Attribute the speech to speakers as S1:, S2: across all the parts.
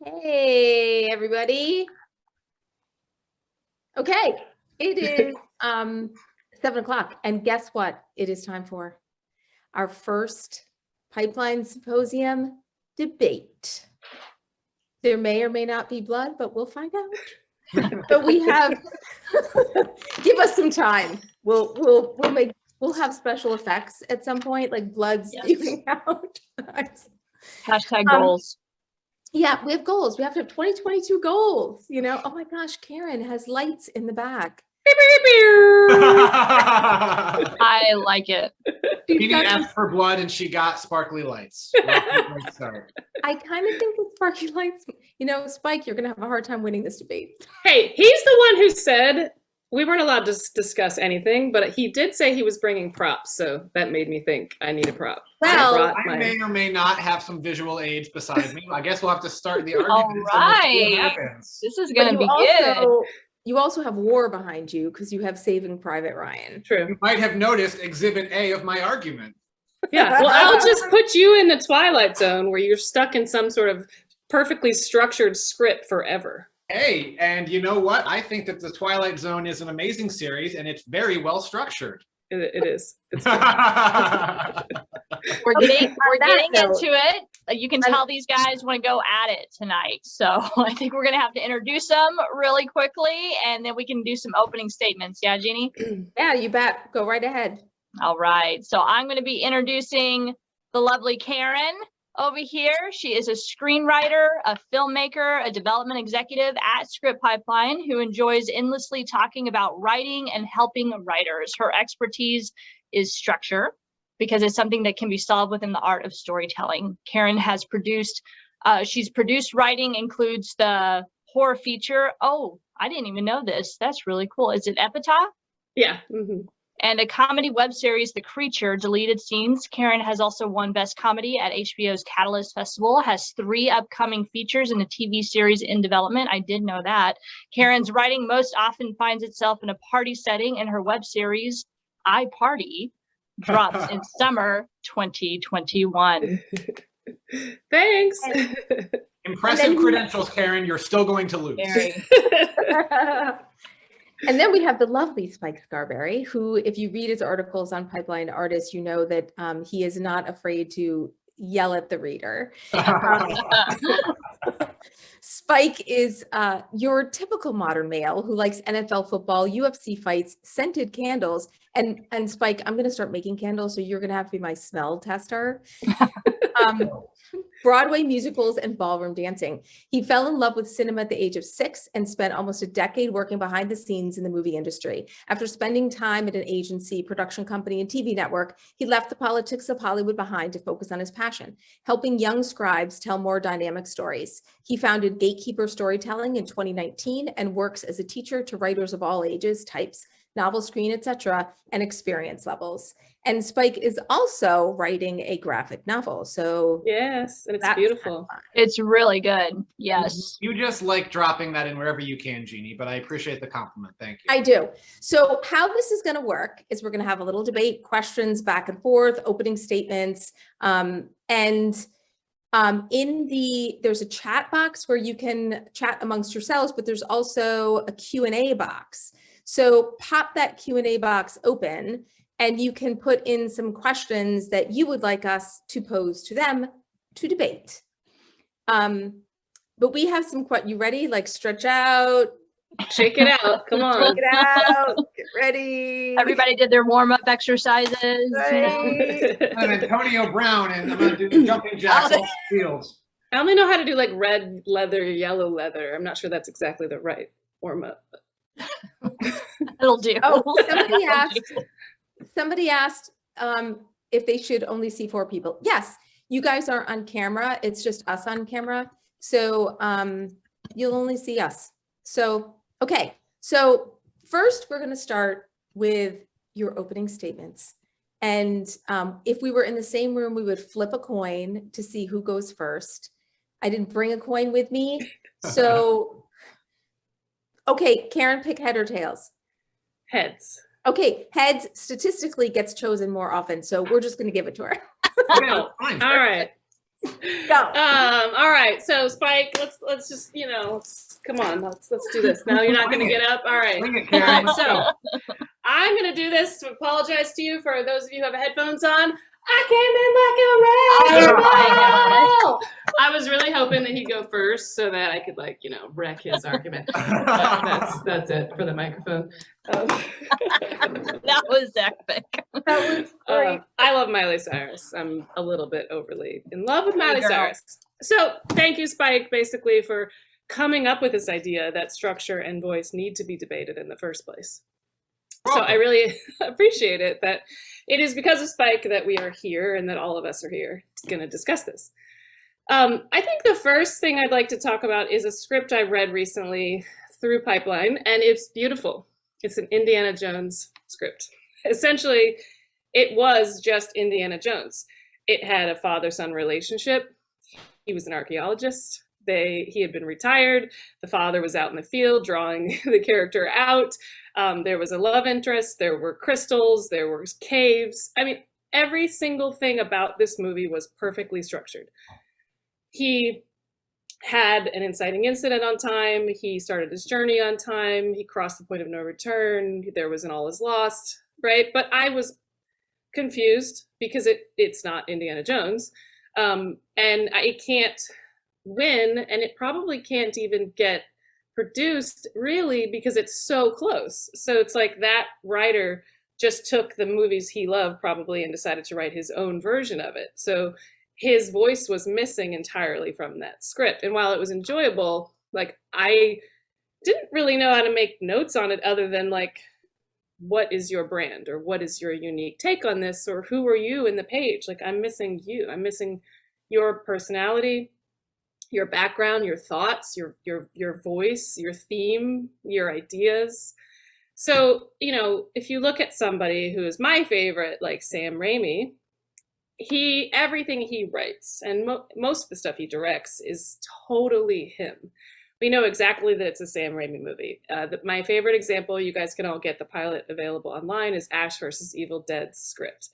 S1: Hey, everybody. Okay, it is 7 o'clock, and guess what? It is time for our first Pipeline Symposium debate. There may or may not be blood, but we'll find out. But we have, give us some time. We'll have special effects at some point, like blood spewing out.
S2: Hashtag goals.
S1: Yeah, we have goals. We have to have 2022 goals, you know? Oh my gosh, Karin has lights in the back.
S2: I like it.
S3: Jeanne asked for blood and she got sparkly lights.
S1: I kind of think with sparkly lights, you know, Spike, you're going to have a hard time winning this debate.
S4: Hey, he's the one who said we weren't allowed to discuss anything, but he did say he was bringing props, so that made me think I need a prop.
S1: Well,
S3: I may or may not have some visual aids beside me. I guess we'll have to start the argument.
S2: All right. This is going to be good.
S1: You also have war behind you because you have Saving Private Ryan.
S4: True.
S3: You might have noticed Exhibit A of my argument.
S4: Yeah, well, I'll just put you in the Twilight Zone where you're stuck in some sort of perfectly structured script forever.
S3: Hey, and you know what? I think that the Twilight Zone is an amazing series and it's very well structured.
S4: It is. It's
S2: we're getting into it. You can tell these guys want to go at it tonight. So I think we're going to have to introduce them really quickly and then we can do some opening statements. Yeah, Jeannie?
S1: Yeah, you bet. Go right ahead.
S2: All right. So I'm going to be introducing the lovely Karin over here. She is a screenwriter, a filmmaker, a development executive at Script Pipeline who enjoys endlessly talking about writing and helping writers. Her expertise is structure because it's something that can be solved within the art of storytelling. Karin has produced, she's produced writing, includes the horror feature. Oh, I didn't even know this. That's really cool. Is it Epitaph?
S4: Yeah. Mm-hmm.
S2: And a comedy web series, The Creature, Deleted Scenes. Karin has also won Best Comedy at HBO's Catalyst Festival, has 3 upcoming features and a TV series in development. I did know that. Karin's writing most often finds itself in a party setting, and her web series, I Party, drops in summer 2021.
S4: Thanks.
S3: Impressive credentials, Karin. You're still going to lose.
S1: And then we have the lovely Spike Scarberry, who, if you read his articles on Pipeline Artists, you know that he is not afraid to yell at the reader. Spike is your typical modern male who likes NFL football, UFC fights, scented candles, and Spike, I'm going to start making candles, so you're going to have to be my smell tester. Broadway musicals and ballroom dancing. He fell in love with cinema at the age of 6 and spent almost a decade working behind the scenes in the movie industry. After spending time at an agency, production company, and TV network, he left the politics of Hollywood behind to focus on his passion, helping young scribes tell more dynamic stories. He founded Gatekeeper Storytelling in 2019 and works as a teacher to writers of all ages, types, novel, screen, etc., and experience levels. And Spike is also writing a graphic novel. So
S4: yes, and it's beautiful.
S2: It's really good. Yes.
S3: You just like dropping that in wherever you can, Jeannie, but I appreciate the compliment. Thank you.
S1: I do. So how this is going to work is we're going to have a little debate, questions back and forth, opening statements, there's a chat box where you can chat amongst yourselves, but there's also a Q&A box. So pop that Q&A box open and you can put in some questions that you would like us to pose to them to debate. But we have some, you ready? Like stretch out.
S4: Shake it out. Come on.
S1: Shake it out. Get ready.
S2: Everybody did their warm-up exercises.
S1: Right.
S3: I'm Antonio Brown and I'm going to do jumping jacks off the fields.
S4: I only know how to do like red leather, yellow leather. I'm not sure that's exactly the right warm-up.
S2: It'll do.
S1: Oh, somebody asked if they should only see 4 people. Yes, you guys are on camera. It's just us on camera. So you'll only see us. So, okay. So first we're going to start with your opening statements. And if we were in the same room, we would flip a coin to see who goes first. I didn't bring a coin with me. So, okay, Karin, pick head or tails?
S4: Heads.
S1: Okay, heads statistically gets chosen more often, so we're just going to give it to her.
S4: All right.
S1: Go.
S4: All right, so Spike, let's just, come on, let's do this. No, you're not gonna get up. All right.
S3: Bring it, Karen. Let's
S4: So
S3: go.
S4: I'm gonna do this to apologize to you for those of you who have headphones on. I came in like a wrecking ball. I was really hoping that he'd go first so that I could wreck his argument. That's it for the microphone.
S2: That was epic.
S1: That was great.
S4: I love Miley Cyrus. I'm a little bit overly in love with Miley
S2: Girl.
S4: Cyrus. So thank you, Spike, basically for coming up with this idea that structure and voice need to be debated in the first place. So I really appreciate it that it is because of Spike that we are here and that all of us are here going to discuss this. I think the first thing I'd like to talk about is a script I read recently through Pipeline, and it's beautiful. It's an Indiana Jones script. Essentially, it was just Indiana Jones. It had a father-son relationship. He was an archaeologist. He had been retired. The father was out in the field drawing the character out. There was a love interest. There were crystals. There were caves. I mean, every single thing about this movie was perfectly structured. He had an inciting incident on time. He started his journey on time. He crossed the point of no return. There was an all is lost, right? But I was confused because it's not Indiana Jones. And it can't win, and it probably can't even get produced really because it's so close. So it's like that writer just took the movies he loved probably and decided to write his own version of it. So his voice was missing entirely from that script. And while it was enjoyable, I didn't really know how to make notes on it other than what is your brand, or what is your unique take on this, or who are you in the page? I'm missing you. I'm missing your personality, your background, your thoughts, your voice, your theme, your ideas. So, if you look at somebody who is my favorite, like Sam Raimi, everything he writes and most of the stuff he directs is totally him. We know exactly that it's a Sam Raimi movie. My favorite example, you guys can all get the pilot available online, is Ash vs. Evil Dead's script.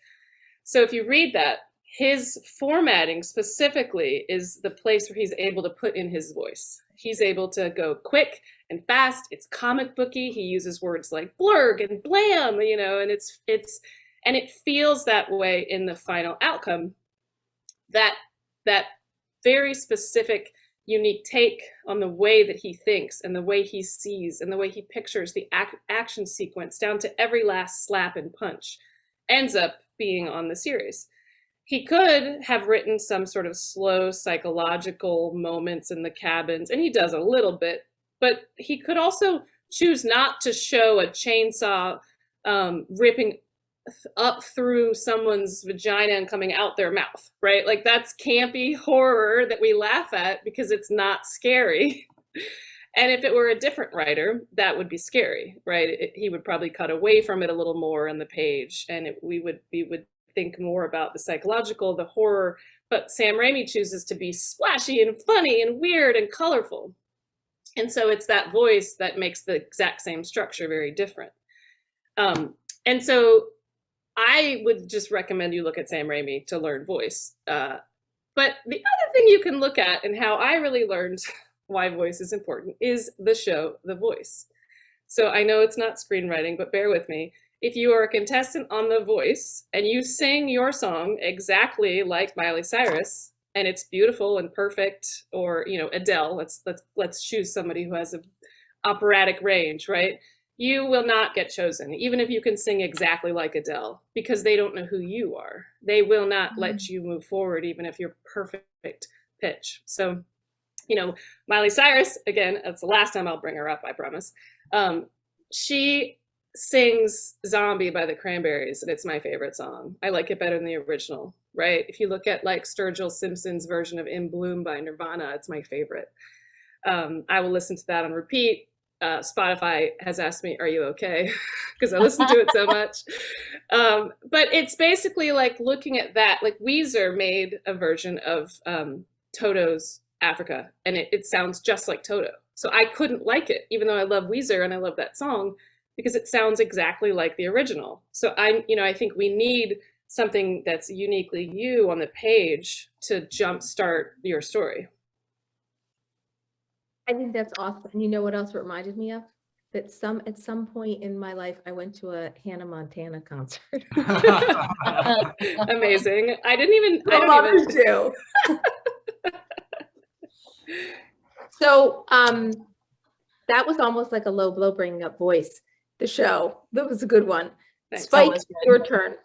S4: So if you read that, his formatting specifically is the place where he's able to put in his voice. He's able to go quick and fast. It's comic booky. He uses words like blurg and blam, and it feels that way in the final outcome. That very specific, unique take on the way that he thinks and the way he sees and the way he pictures the action sequence down to every last slap and punch ends up being on the series. He could have written some sort of slow psychological moments in the cabins, and he does a little bit, but he could also choose not to show a chainsaw ripping up through someone's vagina and coming out their mouth, right? That's campy horror that we laugh at because it's not scary. And if it were a different writer, that would be scary, right? He would probably cut away from it a little more on the page, and we would think more about the psychological, the horror. But Sam Raimi chooses to be splashy and funny and weird and colorful. And so it's that voice that makes the exact same structure very different. And so I would just recommend you look at Sam Raimi to learn voice. But the other thing you can look at, and how I really learned why voice is important, is the show The Voice. So I know it's not screenwriting, but bear with me. If you are a contestant on The Voice and you sing your song exactly like Miley Cyrus, and it's beautiful and perfect, or Adele, let's choose somebody who has an operatic range, right? You will not get chosen, even if you can sing exactly like Adele, because they don't know who you are. They will not let you move forward, even if you're perfect pitch. So, Miley Cyrus, again, that's the last time I'll bring her up, I promise. She sings Zombie by the Cranberries, and it's my favorite song. I like it better than the original, right? If you look at Sturgill Simpson's version of In Bloom by Nirvana, it's my favorite. I will listen to that on repeat. Spotify has asked me, are you okay? Because I listen to it so much. But it's basically looking at that, Weezer made a version of Toto's Africa, and it sounds just like Toto. So I couldn't like it, even though I love Weezer and I love that song, because it sounds exactly like the original. So I think we need something that's uniquely you on the page to jumpstart your story.
S1: I think that's awesome. And you know what else it reminded me of? That at some point in my life, I went to a Hannah Montana concert.
S4: Amazing. I don't even
S1: do. So that was almost like a low blow bringing up voice, the show. That was a good one.
S4: Thanks.
S1: Spike, your turn.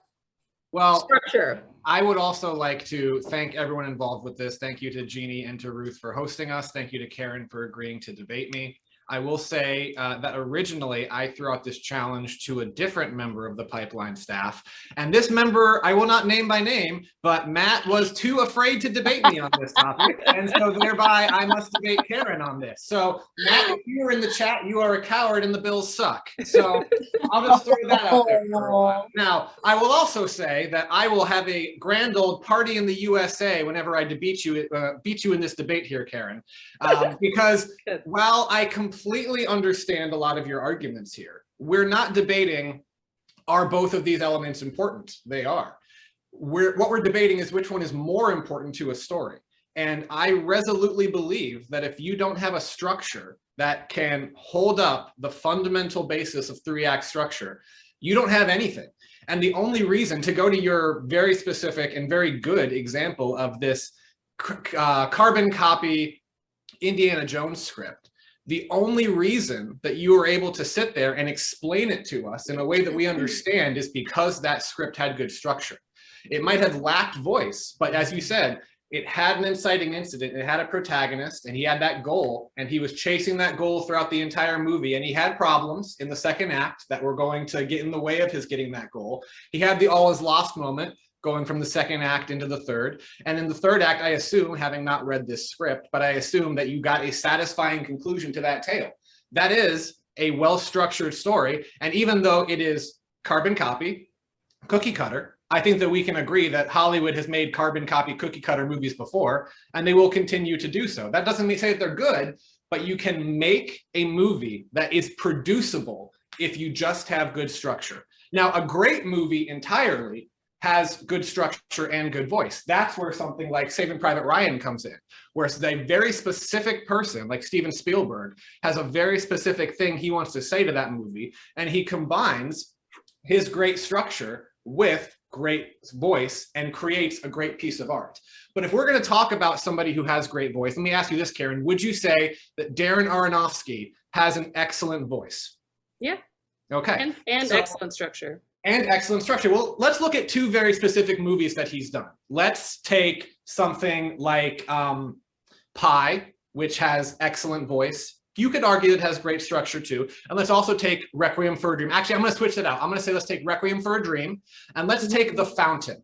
S3: Well,
S1: Structure.
S3: I would also like to thank everyone involved with this. Thank you to Jeanne and to Ruth for hosting us. Thank you to Karin for agreeing to debate me. I will say that originally I threw out this challenge to a different member of the Pipeline staff. And this member, I will not name by name, but Matt was too afraid to debate me on this topic. And so thereby I must debate Karin on this. So Matt, if you were in the chat, you are a coward and the Bills suck. So I'll just throw that out there for a while. Now, I will also say that I will have a grand old party in the USA whenever I beat you in this debate here, Karin. Because while I completely understand a lot of your arguments here, we're not debating, are both of these elements important? They are. What we're debating is which one is more important to a story. And I resolutely believe that if you don't have a structure that can hold up the fundamental basis of 3-act structure, you don't have anything. And the only reason, to go to your very specific and very good example of this carbon copy Indiana Jones script, the only reason that you were able to sit there and explain it to us in a way that we understand is because that script had good structure. It might have lacked voice, but as you said, it had an inciting incident, it had a protagonist, and he had that goal, and he was chasing that goal throughout the entire movie, and he had problems in the second act that were going to get in the way of his getting that goal. He had the all is lost moment, going from the second act into the third. And in the third act, I assume, having not read this script, but I assume that you got a satisfying conclusion to that tale. That is a well-structured story. And even though it is carbon copy, cookie cutter, I think that we can agree that Hollywood has made carbon copy cookie cutter movies before, and they will continue to do so. That doesn't mean say that they're good, but you can make a movie that is producible if you just have good structure. Now, a great movie entirely has good structure and good voice. That's where something like Saving Private Ryan comes in, where it's a very specific person, like Steven Spielberg, has a very specific thing he wants to say to that movie, and he combines his great structure with great voice and creates a great piece of art. But if we're going to talk about somebody who has great voice, let me ask you this, Karin, would you say that Darren Aronofsky has an excellent voice?
S4: Yeah.
S3: Okay.
S4: And so, excellent structure.
S3: And excellent structure. Well, let's look at 2 very specific movies that he's done. Let's take something like Pi, which has excellent voice. You could argue it has great structure too. And let's also take Requiem for a Dream. Actually, I'm going to switch that out. I'm going to say let's take Requiem for a Dream, and let's take The Fountain.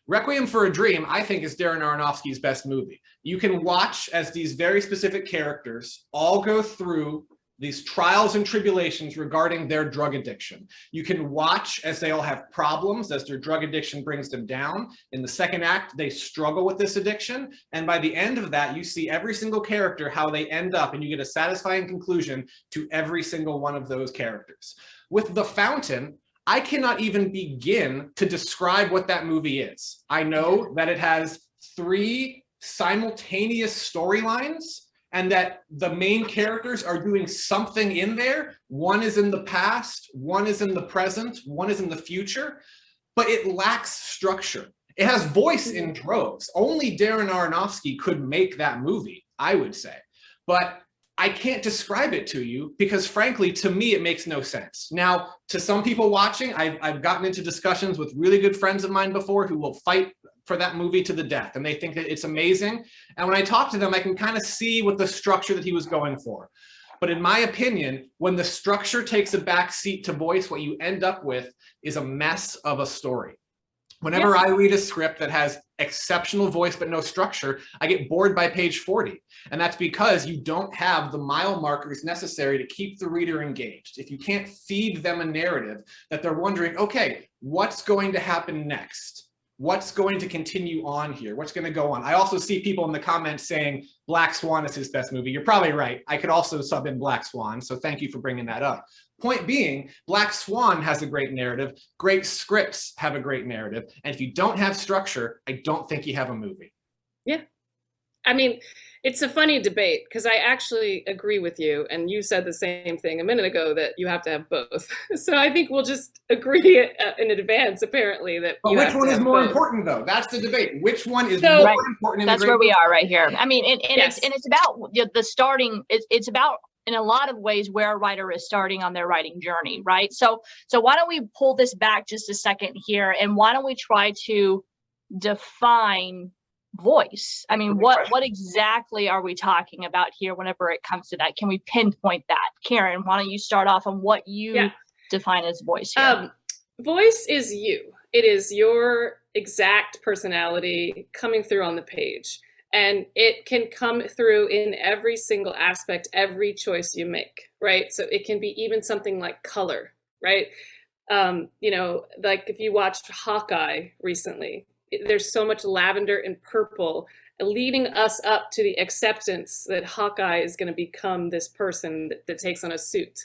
S3: Requiem for a Dream, I think, is Darren Aronofsky's best movie. You can watch as these very specific characters all go through these trials and tribulations regarding their drug addiction. You can watch as they all have problems, as their drug addiction brings them down. In the second act, they struggle with this addiction. And by the end of that, you see every single character, how they end up, and you get a satisfying conclusion to every single one of those characters. With The Fountain, I cannot even begin to describe what that movie is. I know that it has 3 simultaneous storylines, and that the main characters are doing something in there. One is in the past, one is in the present, one is in the future, but it lacks structure. It has voice in droves. Only Darren Aronofsky could make that movie, I would say. But I can't describe it to you because, frankly, to me, it makes no sense. Now, to some people watching, I've gotten into discussions with really good friends of mine before who will fight for that movie to the death, and they think that it's amazing. And when I talk to them, I can kind of see what the structure that he was going for. But in my opinion, when the structure takes a back seat to voice, what you end up with is a mess of a story. Whenever I read a script that has exceptional voice but no structure, I get bored by page 40. And that's because you don't have the mile markers necessary to keep the reader engaged. If you can't feed them a narrative that they're wondering, okay, what's going to happen next? What's going to continue on here? What's going to go on? I also see people in the comments saying Black Swan is his best movie. You're probably right. I could also sub in Black Swan, so thank you for bringing that up. Point being, Black Swan has a great narrative. Great scripts have a great narrative. And if you don't have structure, I don't think you have a movie.
S4: Yeah. I mean, it's a funny debate because I actually agree with you. And you said the same thing a minute ago, that you have to have both. So I think we'll just agree in advance, apparently, that
S3: But
S4: you
S3: which
S4: have
S3: one
S4: to
S3: is
S4: have
S3: more
S4: both.
S3: important, though? That's the debate. Which one is
S4: So-
S3: more
S2: Right.
S3: important? In
S2: That's
S3: the
S2: where
S3: great
S2: we are right here. I mean, and
S4: Yes.
S2: it's about the starting. It's about, in a lot of ways, where a writer is starting on their writing journey, right? So why don't we pull this back just a second here, and why don't we try to define voice? I mean, what exactly are we talking about here whenever it comes to that? Can we pinpoint that? Karin, why don't you start off on what you define as voice here?
S4: Voice is you. It is your exact personality coming through on the page. And it can come through in every single aspect, every choice you make, right? So it can be even something like color, right? You know, like if you watched Hawkeye recently, there's so much lavender and purple leading us up to the acceptance that Hawkeye is going to become this person that takes on a suit.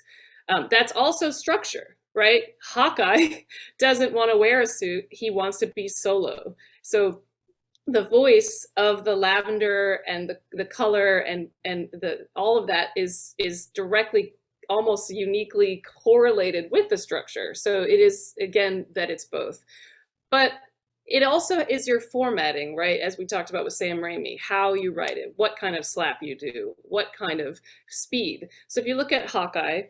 S4: That's also structure, right? Hawkeye doesn't want to wear a suit. He wants to be solo. So the voice of the lavender and the color and the all of that is directly, almost uniquely correlated with the structure. So it is, again, that it's both. But it also is your formatting, right? As we talked about with Sam Raimi, how you write it, what kind of slap you do, what kind of speed. So if you look at Hawkeye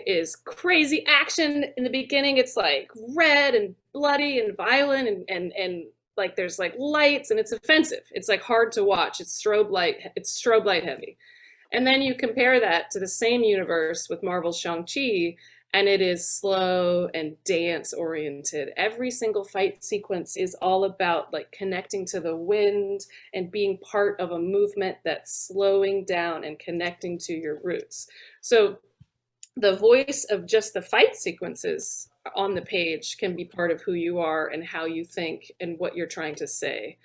S4: is crazy action in the beginning. It's like red and bloody and violent and like there's like lights, and it's offensive. It's like hard to watch. It's strobe light heavy. And then you compare that to the same universe with Marvel's Shang-Chi, and it is slow and dance oriented. Every single fight sequence is all about like connecting to the wind and being part of a movement that's slowing down and connecting to your roots. So the voice of just the fight sequences on the page can be part of who you are and how you think and what you're trying to say.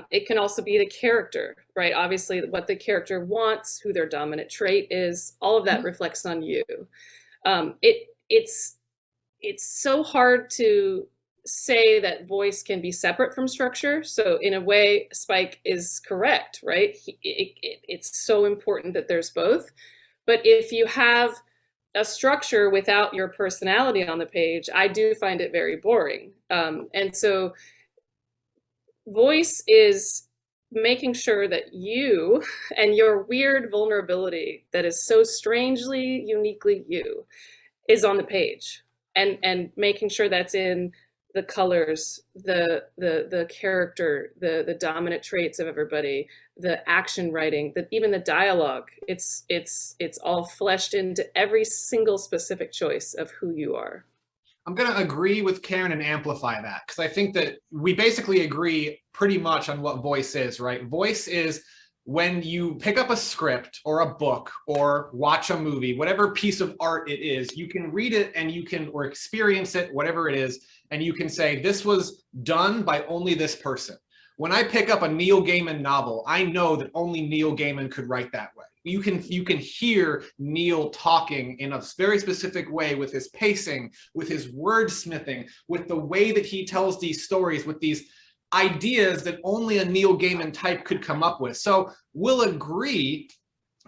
S4: It can also be the character, right? Obviously, what the character wants, who their dominant trait is, all of that reflects on you. It's so hard to say that voice can be separate from structure. So in a way, Spike is correct, right? It's so important that there's both. But if you have a structure without your personality on the page, I do find it very boring. And so voice is making sure that you and your weird vulnerability that is so strangely, uniquely you is on the page, and making sure that's in the colors, the character, the dominant traits of everybody, the action writing, even the dialogue. It's all fleshed into every single specific choice of who you are.
S3: I'm going to agree with Karin and amplify that, because I think that we basically agree pretty much on what voice is, right? Voice is when you pick up a script or a book or watch a movie, whatever piece of art it is, you can read it and you can, or experience it, whatever it is, and you can say, this was done by only this person. When I pick up a Neil Gaiman novel, I know that only Neil Gaiman could write that way. You can hear Neil talking in a very specific way, with his pacing, with his wordsmithing, with the way that he tells these stories, with these ideas that only a Neil Gaiman type could come up with. So we'll agree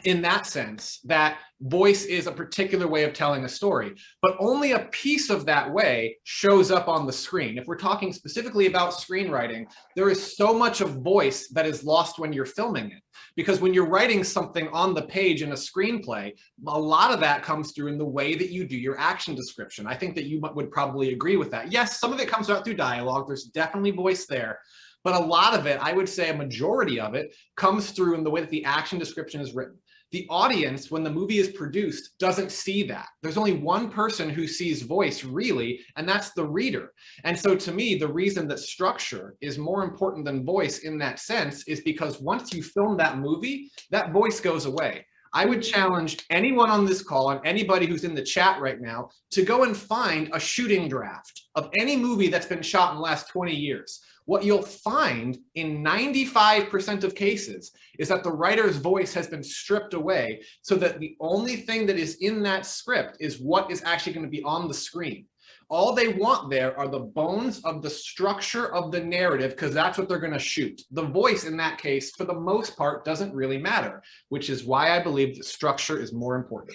S3: in that sense that voice is a particular way of telling a story, but only a piece of that way shows up on the screen. If we're talking specifically about screenwriting, there is so much of voice that is lost when you're filming it. Because when you're writing something on the page in a screenplay, a lot of that comes through in the way that you do your action description. I think that you would probably agree with that. Yes, some of it comes out through dialogue. There's definitely voice there. But a lot of it, I would say a majority of it, comes through in the way that the action description is written. The audience, when the movie is produced, doesn't see that. There's only one person who sees voice, really, and that's the reader. And so to me, the reason that structure is more important than voice in that sense is because once you film that movie, that voice goes away. I would challenge anyone on this call and anybody who's in the chat right now to go and find a shooting draft of any movie that's been shot in the last 20 years. what you'll find in 95% of cases is that the writer's voice has been stripped away so that the only thing that is in that script is what is actually going to be on the screen. All they want there are the bones of the structure of the narrative, because that's what they're going to shoot. The voice in that case, for the most part, doesn't really matter, which is why I believe that structure is more important.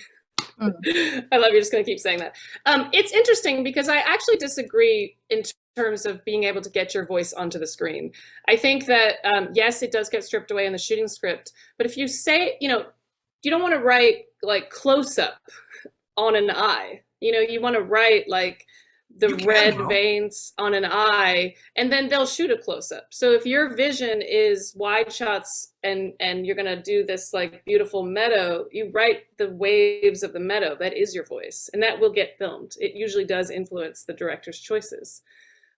S4: I love you're just going to keep saying that. It's interesting because I actually disagree in terms of being able to get your voice onto the screen. I think that, yes, it does get stripped away in the shooting script, but if you say, you don't want to write like close up on an eye, you want to write like the red veins on an eye, and then they'll shoot a close-up. So if your vision is wide shots and you're going to do this like beautiful meadow, you write the waves of the meadow. That is your voice, and that will get filmed. It usually does influence the director's choices.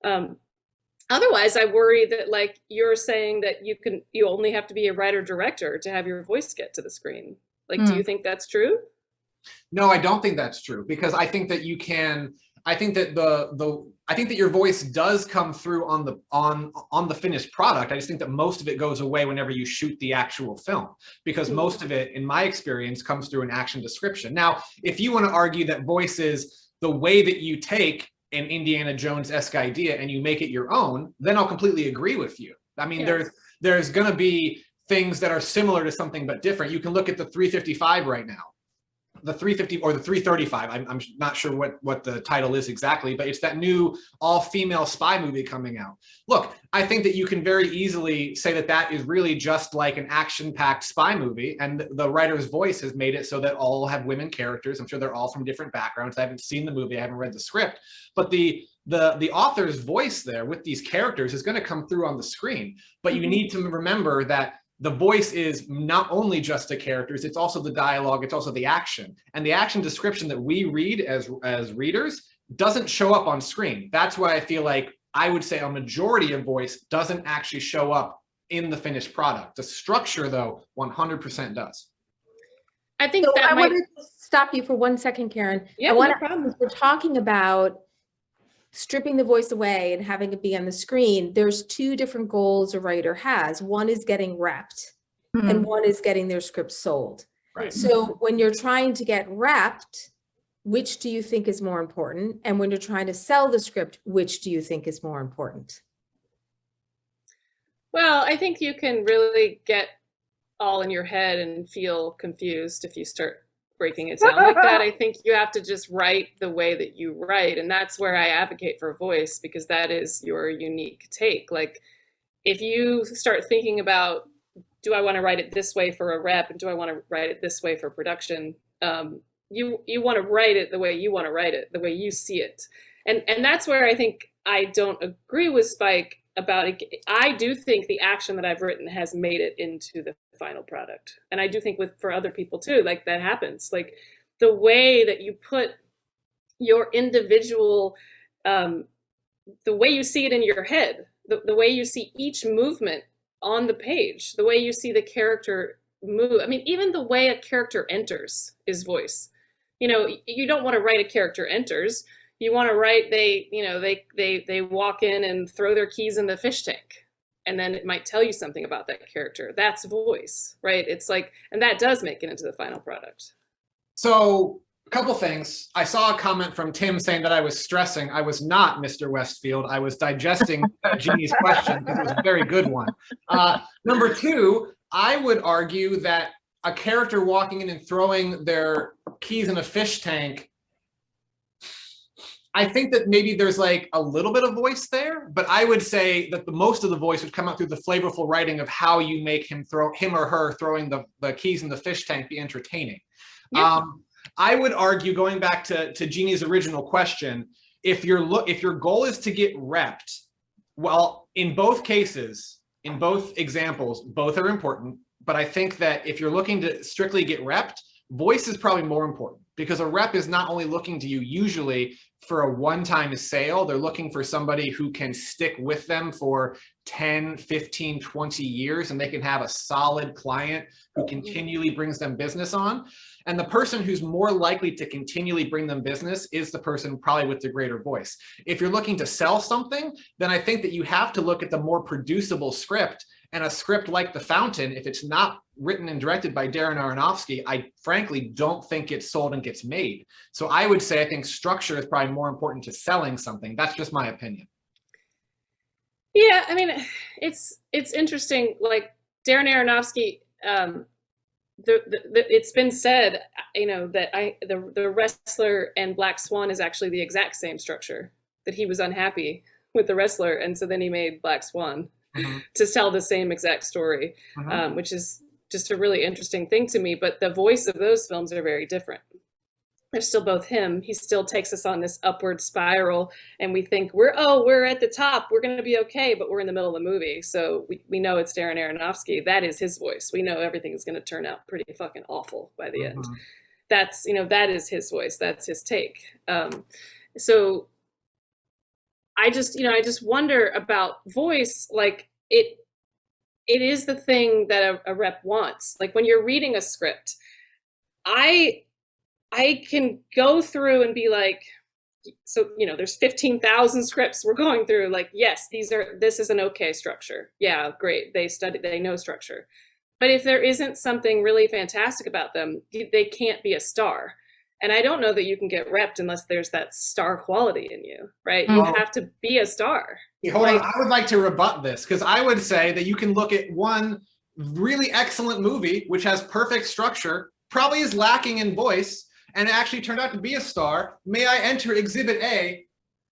S4: Otherwise, I worry that like you're saying that you only have to be a writer-director to have your voice get to the screen. Like, do you think that's true?
S3: No, I don't think that's true, because I think that you can. I think that I think that your voice does come through on the finished product. I just think that most of it goes away whenever you shoot the actual film, because most of it, in my experience, comes through an action description. Now, if you want to argue that voice is the way that you take an Indiana Jones-esque idea and you make it your own, then I'll completely agree with you. I mean, there's going to be things that are similar to something but different. You can look at the 355 right now. The 350 or the 335, I'm not sure what the title is exactly, but it's that new all-female spy movie coming out. Look, I think that you can very easily say that that is really just like an action-packed spy movie, and the writer's voice has made it so that all have women characters. I'm sure they're all from different backgrounds. I haven't seen the movie, I haven't read the script, but the author's voice there with these characters is going to come through on the screen. But you need to remember that the voice is not only just the characters, it's also the dialogue, it's also the action. And the action description that we read as readers doesn't show up on screen. That's why I feel like I would say a majority of voice doesn't actually show up in the finished product. The structure, though, 100% does.
S4: I think
S1: so
S4: that
S1: I want to stop you for 1 second, Karin.
S4: Yeah, no problem.
S1: We're talking about stripping the voice away and having it be on the screen. There's two different goals a writer has. One is getting repped, and one is getting their script sold.
S3: Right.
S1: So when you're trying to get repped, which do you think is more important? And when you're trying to sell the script, which do you think is more important?
S4: Well, I think you can really get all in your head and feel confused if you start breaking it down like that. I think you have to just write the way that you write. And that's where I advocate for voice, because that is your unique take. Like if you start thinking about, do I want to write it this way for a rep? And do I want to write it this way for production? You want to write it the way you want to write it, the way you see it. And that's where I think I don't agree with Spike about it. I do think the action that I've written has made it into the final product. And I do think for other people too, like that happens. Like the way that you put your individual, the way you see it in your head, the way you see each movement on the page, the way you see the character move. I mean, even the way a character enters is voice. You don't want to write a character enters. You want to write they walk in and throw their keys in the fish tank, and then it might tell you something about that character. That's voice, right? It's like, and that does make it into the final product.
S3: So a couple things. I saw a comment from Tim saying that I was stressing. I was not, Mr. Westfield. I was digesting Jeannie's question because it was a very good one. Number two, I would argue that a character walking in and throwing their keys in a fish tank, I think that maybe there's like a little bit of voice there, but I would say that the most of the voice would come out through the flavorful writing of how you make him or her throwing the keys in the fish tank be entertaining. Yeah. I would argue, going back to Jeannie's original question, if your goal is to get repped, well, in both cases, in both examples, both are important. But I think that if you're looking to strictly get repped, voice is probably more important, because a rep is not only looking to you usually for a one-time sale, they're looking for somebody who can stick with them for 10, 15, 20 years, and they can have a solid client who continually brings them business on. And the person who's more likely to continually bring them business is the person probably with the greater voice. If you're looking to sell something, then I think that you have to look at the more producible script, and a script like The Fountain, if it's not written and directed by Darren Aronofsky, I frankly don't think gets sold and gets made. So I would say I think structure is probably more important to selling something. That's just my opinion.
S4: Yeah, I mean, it's interesting. Like Darren Aronofsky, it's been said, you know, that the Wrestler and Black Swan is actually the exact same structure. That he was unhappy with the Wrestler, and so then he made Black Swan to tell the same exact story, which is just a really interesting thing to me. But the voice of those films are very different. They're still both him. He still takes us on this upward spiral, and we think we're at the top, we're going to be okay, but we're in the middle of the movie, so we know it's Darren Aronofsky. That is his voice. We know everything is going to turn out pretty fucking awful by the end. That's, you know, that is his voice. That's his take. So I just wonder about voice. Like it is the thing that a rep wants. Like when you're reading a script, I can go through and be like, so, you know, there's 15,000 scripts we're going through. Like, yes, this is an okay structure. Yeah, great. They know structure. But if there isn't something really fantastic about them, they can't be a star. And I don't know that you can get repped unless there's that star quality in you, right? You have to be a star.
S3: Hold on, I would like to rebut this, because I would say that you can look at one really excellent movie, which has perfect structure, probably is lacking in voice, and it actually turned out to be a star. May I enter Exhibit A?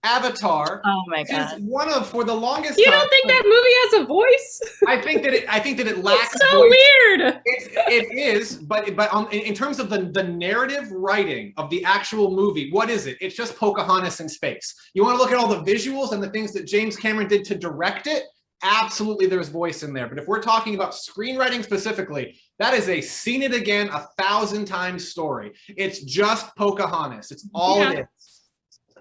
S3: Avatar.
S2: Oh my God.
S3: Is one of, for the longest
S4: You
S3: time.
S4: don't think that movie has a voice?
S3: I think that it lacks
S4: It's so
S3: voice.
S4: weird.
S3: It is, but in terms of the narrative writing of the actual movie, what is it? It's just Pocahontas in space. You want to look at all the visuals and the things that James Cameron did to direct it? Absolutely, there's voice in there. But if we're talking about screenwriting specifically, that is a seen it again 1,000 times story. It's just Pocahontas. It's all it is.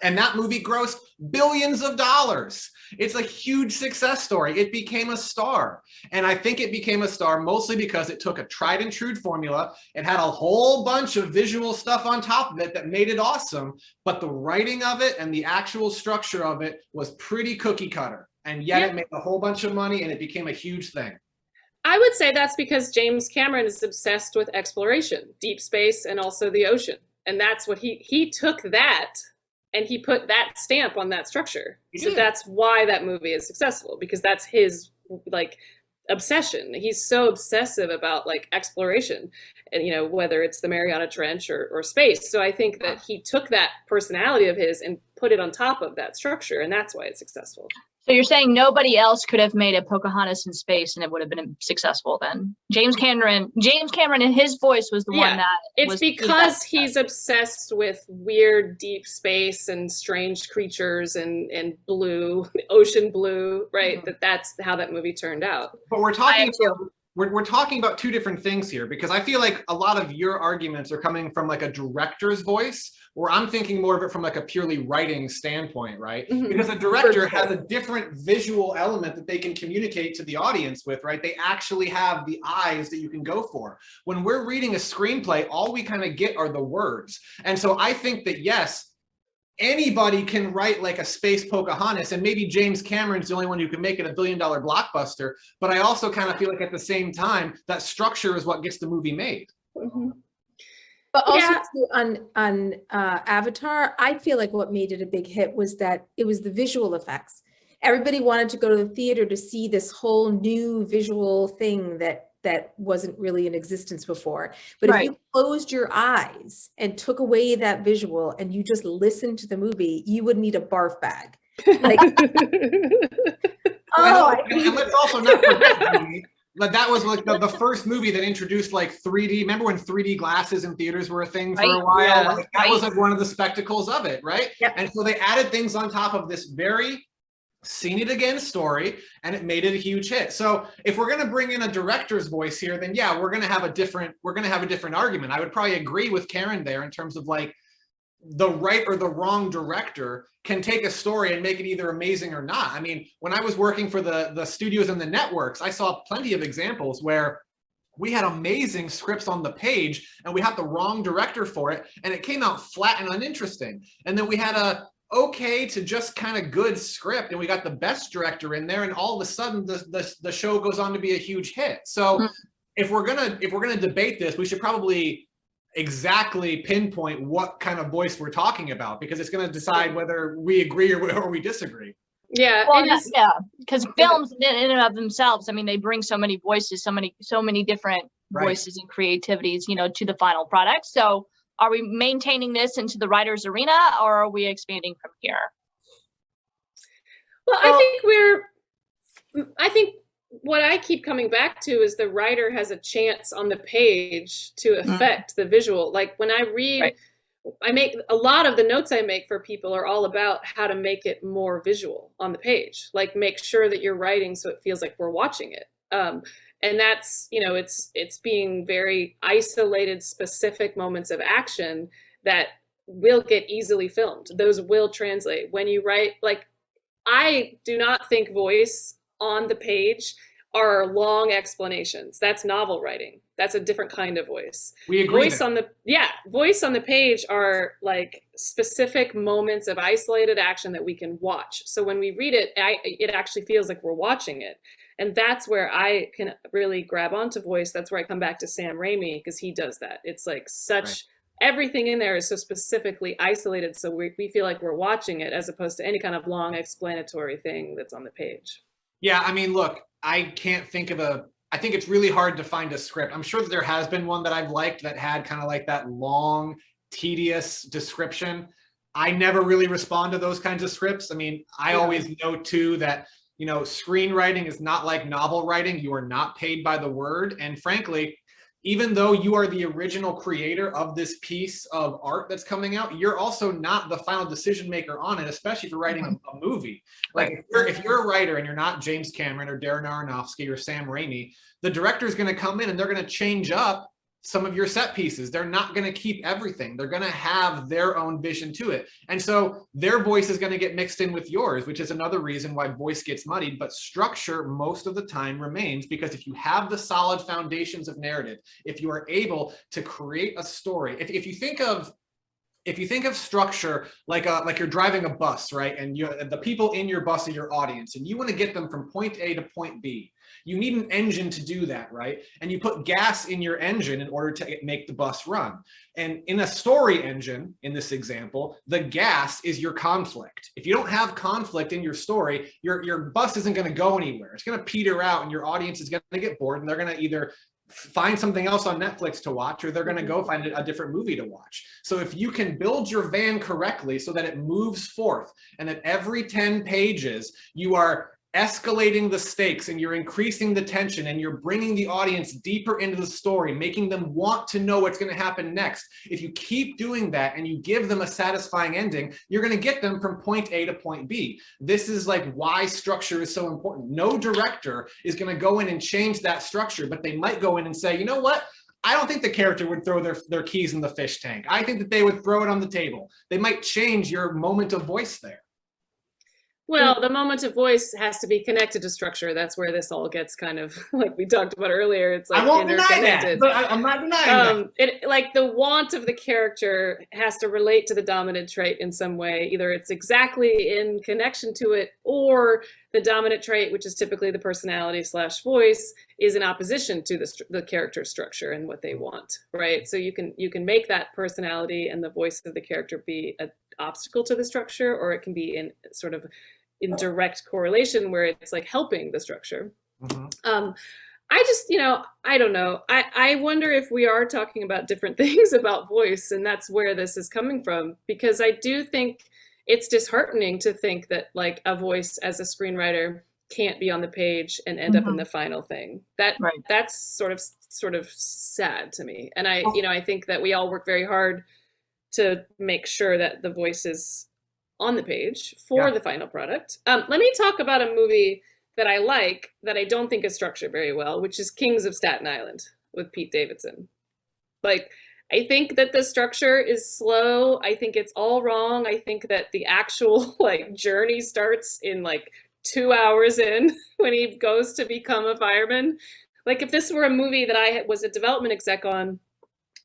S3: And that movie grossed billions of dollars. It's a huge success story. It became a star. And I think it became a star mostly because it took a tried and true formula. It had a whole bunch of visual stuff on top of it that made it awesome. But the writing of it and the actual structure of it was pretty cookie cutter. And yet it made a whole bunch of money and it became a huge thing.
S4: I would say that's because James Cameron is obsessed with exploration, deep space, and also the ocean. And that's what he took that and he put that stamp on that structure. So that's why that movie is successful, because that's his like obsession. He's so obsessive about like exploration, and you know, whether it's the Mariana Trench or space. So I think that he took that personality of his and put it on top of that structure, and that's why it's successful.
S2: So you're saying nobody else could have made a Pocahontas in space and it would have been successful then? James Cameron in his voice was the one that
S4: it's because he's obsessed with weird deep space and strange creatures and blue, ocean blue, right? That's how that movie turned out.
S3: But we're talking about two different things here, because I feel like a lot of your arguments are coming from like a director's voice, where I'm thinking more of it from like a purely writing standpoint, right? Because a director has a different visual element that they can communicate to the audience with, right? They actually have the eyes that you can go for. When we're reading a screenplay, all we kind of get are the words. And so I think that, yes, anybody can write like a space Pocahontas, and maybe James Cameron's the only one who can make it $1 billion blockbuster. But I also kind of feel like at the same time, that structure is what gets the movie made.
S1: But also on Avatar, I feel like what made it a big hit was that it was the visual effects. Everybody wanted to go to the theater to see this whole new visual thing that wasn't really in existence before. But if you closed your eyes and took away that visual and you just listened to the movie, you would need a barf bag. Like,
S3: and let's also not forget, but that was like the first movie that introduced like 3D. Remember when 3D glasses in theaters were a thing for a while?
S2: Yeah,
S3: like, that was like one of the spectacles of it, right? And so they added things on top of this very seen it again story, and it made it a huge hit. So if we're going to bring in a director's voice here, then yeah, we're going to have a different argument. I would probably agree with Karin there in terms of like the right or the wrong director can take a story and make it either amazing or not. I mean, when I was working for the studios and the networks, I saw plenty of examples where we had amazing scripts on the page and we had the wrong director for it and it came out flat and uninteresting. And then we had a okay to just kind of good script and we got the best director in there and all of a sudden the show goes on to be a huge hit. So if we're gonna debate this, we should probably exactly pinpoint what kind of voice we're talking about, because it's going to decide whether we agree or we disagree.
S4: Yeah,
S2: well, yeah, because films in and of themselves, I mean, they bring so many voices, so many different voices and creativities, you know, to the final product. So are we maintaining this into the writer's arena, or are we expanding from here?
S4: Well, I think what I keep coming back to is the writer has a chance on the page to affect the visual. Like when I read, I make a lot of the notes I make for people are all about how to make it more visual on the page, like make sure that you're writing so it feels like we're watching it. And that's, you know, it's being very isolated, specific moments of action that will get easily filmed. Those will translate when you write. Like, I do not think voice on the page are long explanations. That's novel writing. That's a different kind of voice.
S3: We agree.
S4: Voice on the page are like specific moments of isolated action that we can watch. So when we read it, it actually feels like we're watching it. And that's where I can really grab onto voice. That's where I come back to Sam Raimi, because he does that. It's like everything in there is so specifically isolated, so we feel like we're watching it, as opposed to any kind of long explanatory thing that's on the page.
S3: Yeah, I mean, look, I can't think of I think it's really hard to find a script. I'm sure that there has been one that I've liked that had kind of like that long, tedious description. I never really respond to those kinds of scripts. I mean, I always know too that, you know, screenwriting is not like novel writing. You are not paid by the word. And frankly, even though you are the original creator of this piece of art that's coming out, you're also not the final decision maker on it, especially for writing a movie. Like if you're a writer and you're not James Cameron or Darren Aronofsky or Sam Raimi, the director is going to come in and they're going to change up some of your set pieces. They're not going to keep everything. They're going to have their own vision to it. And so their voice is going to get mixed in with yours, which is another reason why voice gets muddied, but structure most of the time remains, because if you have the solid foundations of narrative, if you are able to create a story, if you think of structure like you're driving a bus, right? And the people in your bus are your audience, and you want to get them from point A to point B. You need an engine to do that, right? And you put gas in your engine in order to make the bus run. And in a story engine, in this example, the gas is your conflict. If you don't have conflict in your story, your bus isn't going to go anywhere. It's going to peter out, and your audience is going to get bored, and they're going to either find something else on Netflix to watch, or they're going to go find a different movie to watch. So if you can build your van correctly so that it moves forth, and that every 10 pages you are escalating the stakes and you're increasing the tension and you're bringing the audience deeper into the story, making them want to know what's going to happen next. If you keep doing that and you give them a satisfying ending, you're going to get them from point A to point B. This is like why structure is so important. No director is going to go in and change that structure, but they might go in and say, you know what? I don't think the character would throw their keys in the fish tank. I think that they would throw it on the table. They might change your moment of voice there.
S4: Well, the moment of voice has to be connected to structure. That's where this all gets kind of, like we talked about earlier, it's like
S3: I won't
S4: interconnected.
S3: deny that, but I'm not denying that.
S4: Like the want of the character has to relate to the dominant trait in some way. Either it's exactly in connection to it, or the dominant trait, which is typically the personality / voice, is in opposition to the character structure and what they want, right? So you can make that personality and the voice of the character be an obstacle to the structure, or it can be in sort of in direct correlation where it's like helping the structure. I just, I don't know. I wonder if we are talking about different things about voice, and that's where this is coming from, because I do think it's disheartening to think that like a voice as a screenwriter can't be on the page and end up in the final thing. That's sort of sad to me. And I think that we all work very hard to make sure that the voice is on the page for the final product. Let me talk about a movie that I like that I don't think is structured very well, which is Kings of Staten Island with Pete Davidson. Like, I think that the structure is slow. I think it's all wrong. I think that the actual like journey starts in like 2 hours in when he goes to become a fireman. Like if this were a movie that I was a development exec on,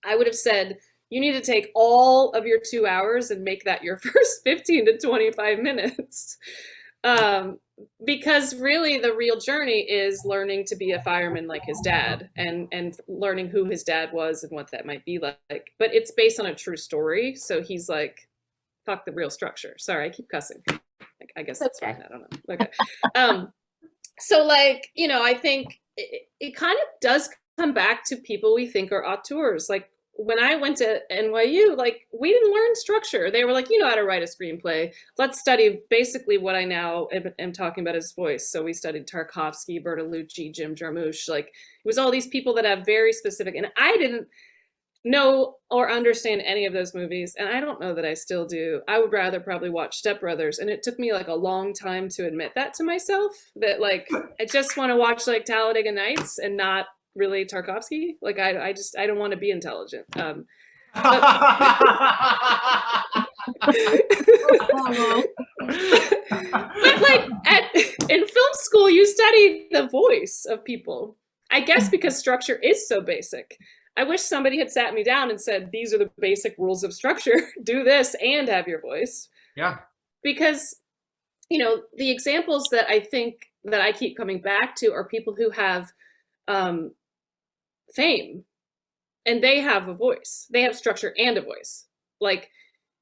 S4: I would have said, you need to take all of your 2 hours and make that your first 15 to 25 minutes. Because really the real journey is learning to be a fireman like his dad, and learning who his dad was and what that might be like. But it's based on a true story. So he's like, fuck the real structure. Sorry, I keep cussing. I guess that's fine. I don't know. Okay. So like, you know, I think it kind of does come back to people we think are auteurs. Like when I went to NYU, like we didn't learn structure. They were like, you know how to write a screenplay. Let's study basically what I now am talking about as voice. So we studied Tarkovsky, Bertolucci, Jim Jarmusch. Like it was all these people that have very specific, and I didn't know or understand any of those movies. And I don't know that I still do. I would rather probably watch Step Brothers. And it took me like a long time to admit that to myself, that like, I just want to watch like Talladega Nights and not really Tarkovsky. Like I don't want to be intelligent. But like in film school, you study the voice of people. I guess because structure is so basic. I wish somebody had sat me down and said, these are the basic rules of structure. Do this and have your voice.
S3: Yeah.
S4: Because, you know, the examples that I think that I keep coming back to are people who have fame and they have a voice. They have structure and a voice. Like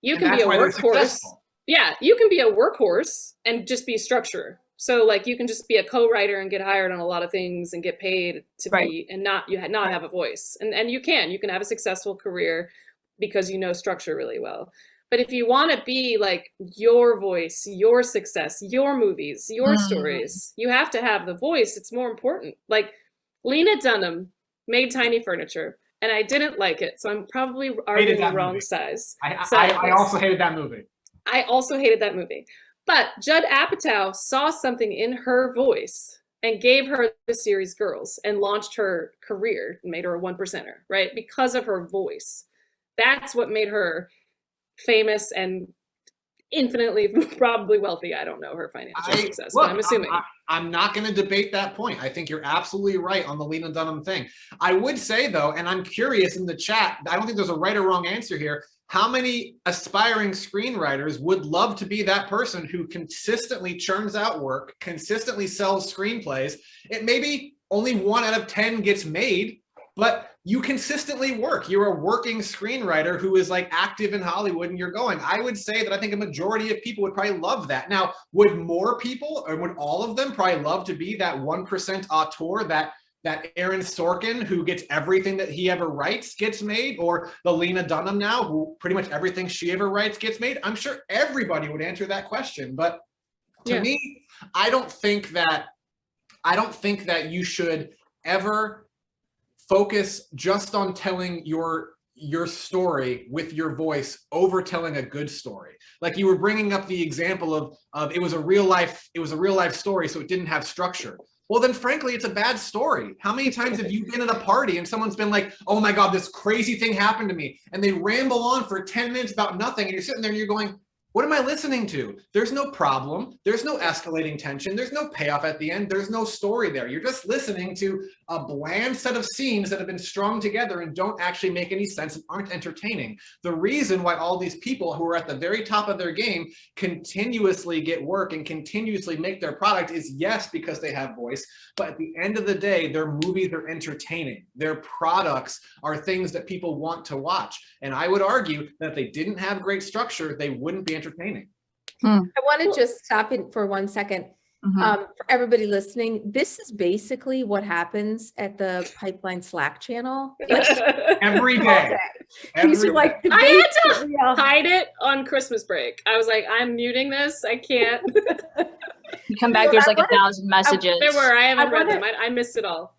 S4: you can be a workhorse. Yeah, you can be a workhorse and just be structure. So like you can just be a co-writer and get hired on a lot of things and get paid to be and not have a voice. And you can have a successful career because you know structure really well. But if you want to be like your voice, your success, your movies, your stories, you have to have the voice. It's more important. Like Lena Dunham made Tiny Furniture and I didn't like it. So I'm probably arguing the wrong size.
S3: I also hated that movie.
S4: I also hated that movie. But Judd Apatow saw something in her voice and gave her the series Girls and launched her career, made her a 1%er, right? Because of her voice. That's what made her famous and infinitely probably wealthy. I don't know her financial success, but I'm assuming.
S3: I'm not going to debate that point. I think you're absolutely right on the Lena Dunham thing. I would say though, and I'm curious in the chat, I don't think there's a right or wrong answer here. How many aspiring screenwriters would love to be that person who consistently churns out work, consistently sells screenplays? It maybe only 1 out of 10 gets made, but you consistently work. You're a working screenwriter who is like active in Hollywood and you're going. I would say that I think a majority of people would probably love that. Now, would more people, or would all of them probably love to be that 1% auteur, that Aaron Sorkin who gets everything that he ever writes gets made, or the Lena Dunham now who pretty much everything she ever writes gets made? I'm sure everybody would answer that question. But to me, I don't think that you should ever focus just on telling your story with your voice over telling a good story. Like you were bringing up the example of it was a real life story, so it didn't have structure. Well, then frankly, it's a bad story. How many times have you been at a party and someone's been like, oh my God, this crazy thing happened to me. And they ramble on for 10 minutes about nothing. And you're sitting there and you're going, what am I listening to? There's no problem. There's no escalating tension. There's no payoff at the end. There's no story there. You're just listening to a bland set of scenes that have been strung together and don't actually make any sense and aren't entertaining. The reason why all these people who are at the very top of their game continuously get work and continuously make their product is, yes, because they have voice, but at the end of the day, their movies are entertaining. Their products are things that people want to watch. And I would argue that if they didn't have great structure, they wouldn't be entertaining.
S1: I want to just stop in for 1 second. For everybody listening, this is basically what happens at the Pipeline Slack channel.
S3: Every day.
S1: These are like
S4: I had to hide it on Christmas break. I was like, I'm muting this. I can't.
S2: You come back, there's like 1,000 messages.
S4: There were. I haven't read them. I missed it all.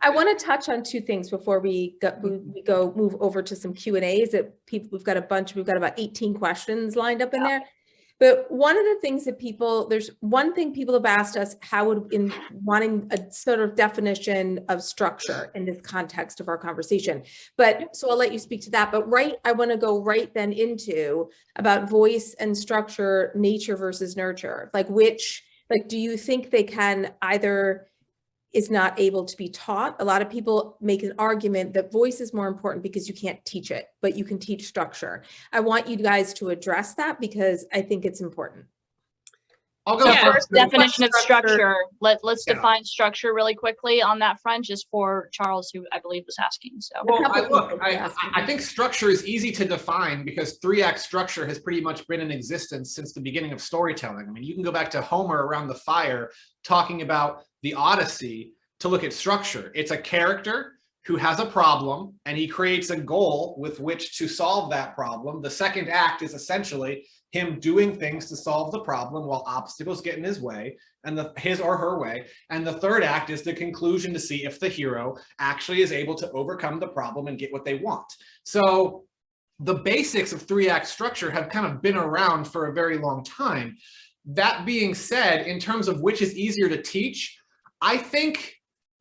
S1: I want to touch on 2 things before we move over to some Q&As that people, we've got about 18 questions lined up in there. But one of the things that there's one thing people have asked us, in wanting a sort of definition of structure in this context of our conversation. But so I'll let you speak to that. But I want to go right then into about voice and structure, nature versus nurture. Do you think they can either, is not able to be taught. A lot of people make an argument that voice is more important because you can't teach it, but you can teach structure. I want you guys to address that because I think it's important.
S3: I'll go first.
S2: Definition of structure. Let's
S3: Yeah.
S2: define structure really quickly on that front, just for Charles, who I believe was asking. So,
S3: Well, I think structure is easy to define because 3-act structure has pretty much been in existence since the beginning of storytelling. I mean, you can go back to Homer around the fire talking about the Odyssey to look at structure. It's a character who has a problem and he creates a goal with which to solve that problem. The second act is essentially him doing things to solve the problem while obstacles get in his way and his or her way. And the third act is the conclusion to see if the hero actually is able to overcome the problem and get what they want. So the basics of 3-act structure have kind of been around for a very long time. That being said, in terms of which is easier to teach, I think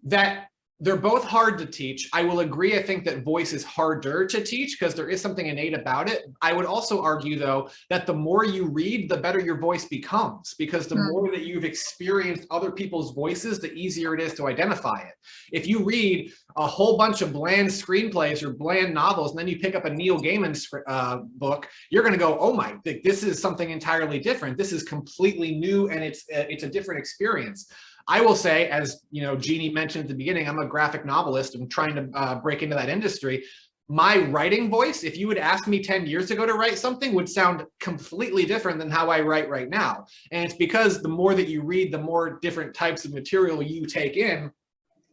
S3: that they're both hard to teach. I will agree. I think that voice is harder to teach because there is something innate about it. I would also argue, though, that the more you read, the better your voice becomes, because the more that you've experienced other people's voices, the easier it is to identify it. If you read a whole bunch of bland screenplays or bland novels, and then you pick up a Neil Gaiman book, you're going to go, oh my, this is something entirely different. This is completely new, and it's a different experience. I will say, as you know, Jeanne mentioned at the beginning, I'm a graphic novelist. I'm trying to break into that industry. My writing voice, if you would ask me 10 years ago to write something, would sound completely different than how I write right now. And it's because the more that you read, the more different types of material you take in,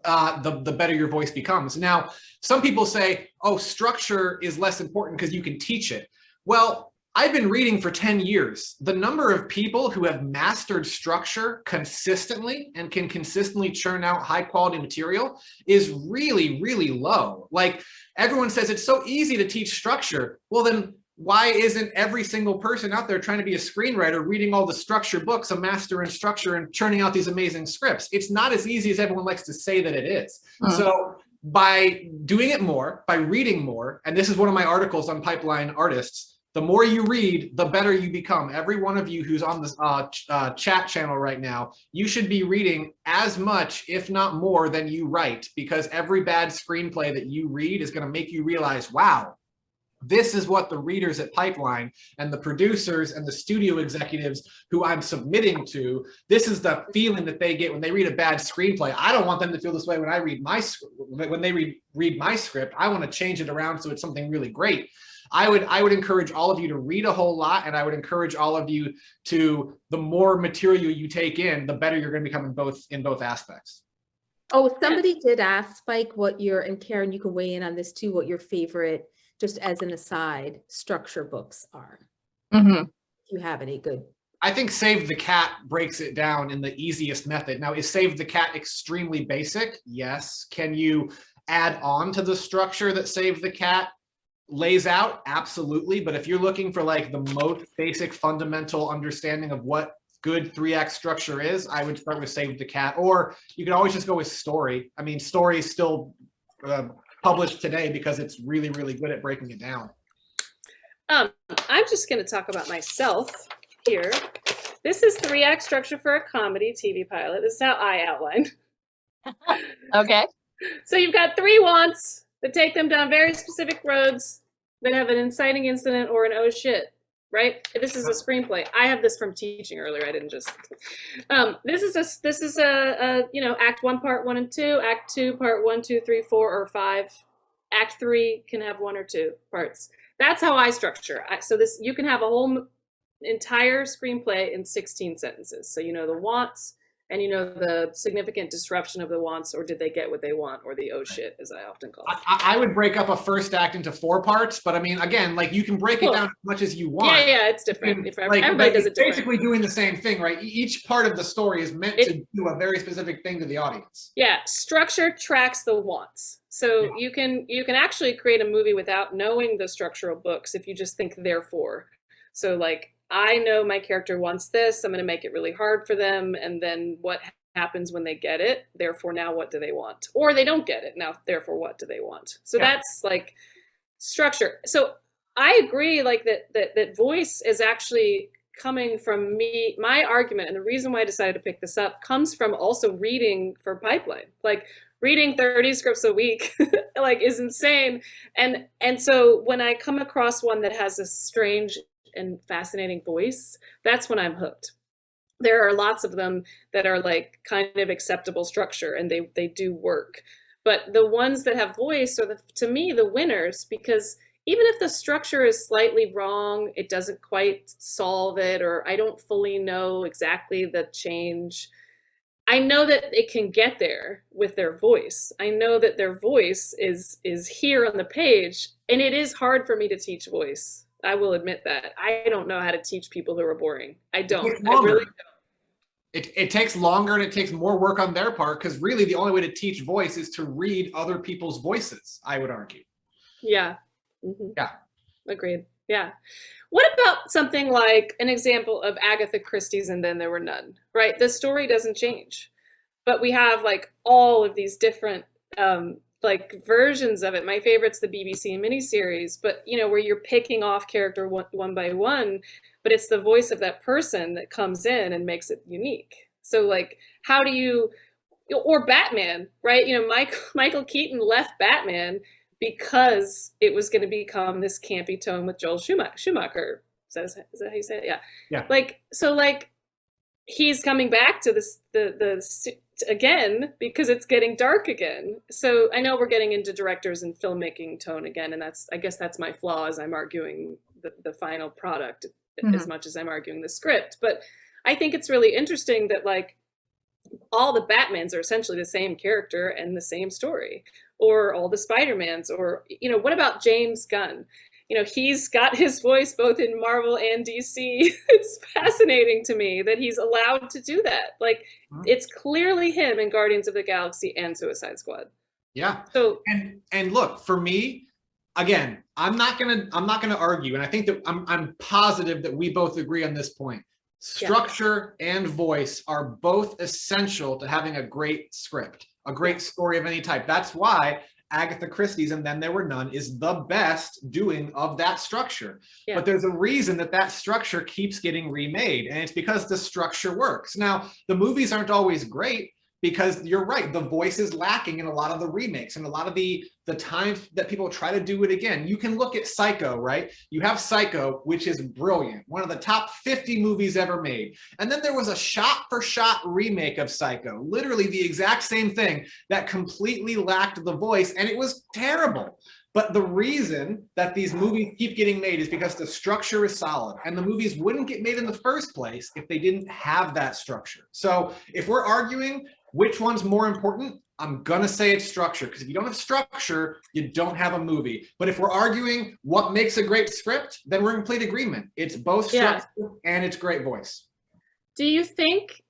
S3: the better your voice becomes. Now, some people say, oh, structure is less important because you can teach it. Well, I've been reading for 10 years. The number of people who have mastered structure consistently and can consistently churn out high quality material is really, really low. Like, everyone says it's so easy to teach structure. Well, then why isn't every single person out there trying to be a screenwriter reading all the structure books, a master in structure, and churning out these amazing scripts? It's not as easy as everyone likes to say that it is. So by doing it more, by reading more, and this is one of my articles on Pipeline Artists, the more you read, the better you become. Every one of you who's on this chat channel right now, you should be reading as much, if not more, than you write, because every bad screenplay that you read is going to make you realize, wow, this is what the readers at Pipeline and the producers and the studio executives who I'm submitting to, this is the feeling that they get when they read a bad screenplay. I don't want them to feel this way when I read my when they read my script. I want to change it around so it's something really great. I would encourage all of you to read a whole lot, and I would encourage all of you to, the more material you take in, the better you're going to become in both aspects.
S1: Oh, somebody did ask, Spike, what your, and Karin, you can weigh in on this too, what your favorite, just as an aside, structure books are. If you have any good.
S3: I think Save the Cat breaks it down in the easiest method. Now, is Save the Cat extremely basic? Yes. Can you add on to the structure that Save the Cat lays out? Absolutely. But if you're looking for like the most basic fundamental understanding of what good 3-act structure is, I would start with Save the Cat, or you can always just go with Story. I mean, Story is still published today because it's really, really good at breaking it down.
S4: I'm just going to talk about myself here. This is 3-act structure for a comedy TV pilot. This is how I outlined.
S2: Okay.
S4: So you've got 3 wants that take them down very specific roads that have an inciting incident or an oh shit, right? This is a screenplay. I have this from teaching earlier. I didn't just. This is a you know, Act 1, Part 1 and 2. Act 2, Part 1, 2, 3, 4, or 5. Act 3 can have 1 or 2 parts. That's how I structure. So this, you can have a whole entire screenplay in 16 sentences. So you know the wants, and you know the significant disruption of the wants, or did they get what they want, or the oh shit, as I often call it.
S3: I would break up a first act into 4 parts, but I mean, again, like, you can break it down as much as you want.
S4: Yeah, it's different. Everybody does it different.
S3: Basically doing the same thing, right? Each part of the story is meant to do a very specific thing to the audience.
S4: Yeah, structure tracks the wants. So you can actually create a movie without knowing the structural books if you just think therefore. So like, I know my character wants this, I'm going to make it really hard for them, and then what happens when they get it? Therefore, now what do they want? Or they don't get it, now therefore what do they want? So that's like structure. So I agree, like that voice is actually coming from me, my argument, and the reason why I decided to pick this up comes from also reading for Pipeline. Like reading 30 scripts a week like is insane. And so when I come across one that has a strange and fascinating voice, that's when I'm hooked. There are lots of them that are like kind of acceptable structure and they do work. But the ones that have voice are, to me, the winners, because even if the structure is slightly wrong, it doesn't quite solve it, or I don't fully know exactly the change, I know that it can get there with their voice. I know that their voice is here on the page, and it is hard for me to teach voice. I will admit that. I don't know how to teach people who are boring. I don't. I really don't.
S3: It takes longer and it takes more work on their part, because really the only way to teach voice is to read other people's voices, I would argue.
S4: Yeah. Mm-hmm.
S3: Yeah.
S4: Agreed. Yeah. What about something like an example of Agatha Christie's And Then There Were None, right? The story doesn't change, but we have like all of these different like versions of it. My favorite's the BBC miniseries, but you know, where you're picking off character one by one, but it's the voice of that person that comes in and makes it unique. So like, how do you, or Batman, right? You know, Michael Keaton left Batman because it was going to become this campy tone with Joel Schumacher. Is that how you say it? Yeah.
S3: Yeah.
S4: Like, so like, he's coming back to this, again, because it's getting dark again. So I know we're getting into directors and filmmaking tone again, and I guess that's my flaw, as I'm arguing the final product as much as I'm arguing the script. But I think it's really interesting that like all the Batmans are essentially the same character and the same story, or all the Spider-Mans, or, you know, what about James Gunn? You know, he's got his voice both in Marvel and DC. It's fascinating to me that he's allowed to do that. Like, it's clearly him in Guardians of the Galaxy and Suicide Squad.
S3: Yeah.
S4: So
S3: and look, for me, again, I'm not gonna argue, and I think that I'm positive that we both agree on this point. Structure and voice are both essential to having a great script, a great story of any type. That's why Agatha Christie's And Then There Were None is the best doing of that structure. Yeah. But there's a reason that structure keeps getting remade, and it's because the structure works. Now, the movies aren't always great, because you're right, the voice is lacking in a lot of the remakes and a lot of the times that people try to do it again. You can look at Psycho, right? You have Psycho, which is brilliant, one of the top 50 movies ever made. And then there was a shot-for-shot remake of Psycho, literally the exact same thing, that completely lacked the voice, and it was terrible. But the reason that these movies keep getting made is because the structure is solid, and the movies wouldn't get made in the first place if they didn't have that structure. So if we're arguing which one's more important, I'm gonna say it's structure, because if you don't have structure, you don't have a movie. But if we're arguing what makes a great script, then we're in complete agreement. It's both structure and it's great voice.
S4: Do you think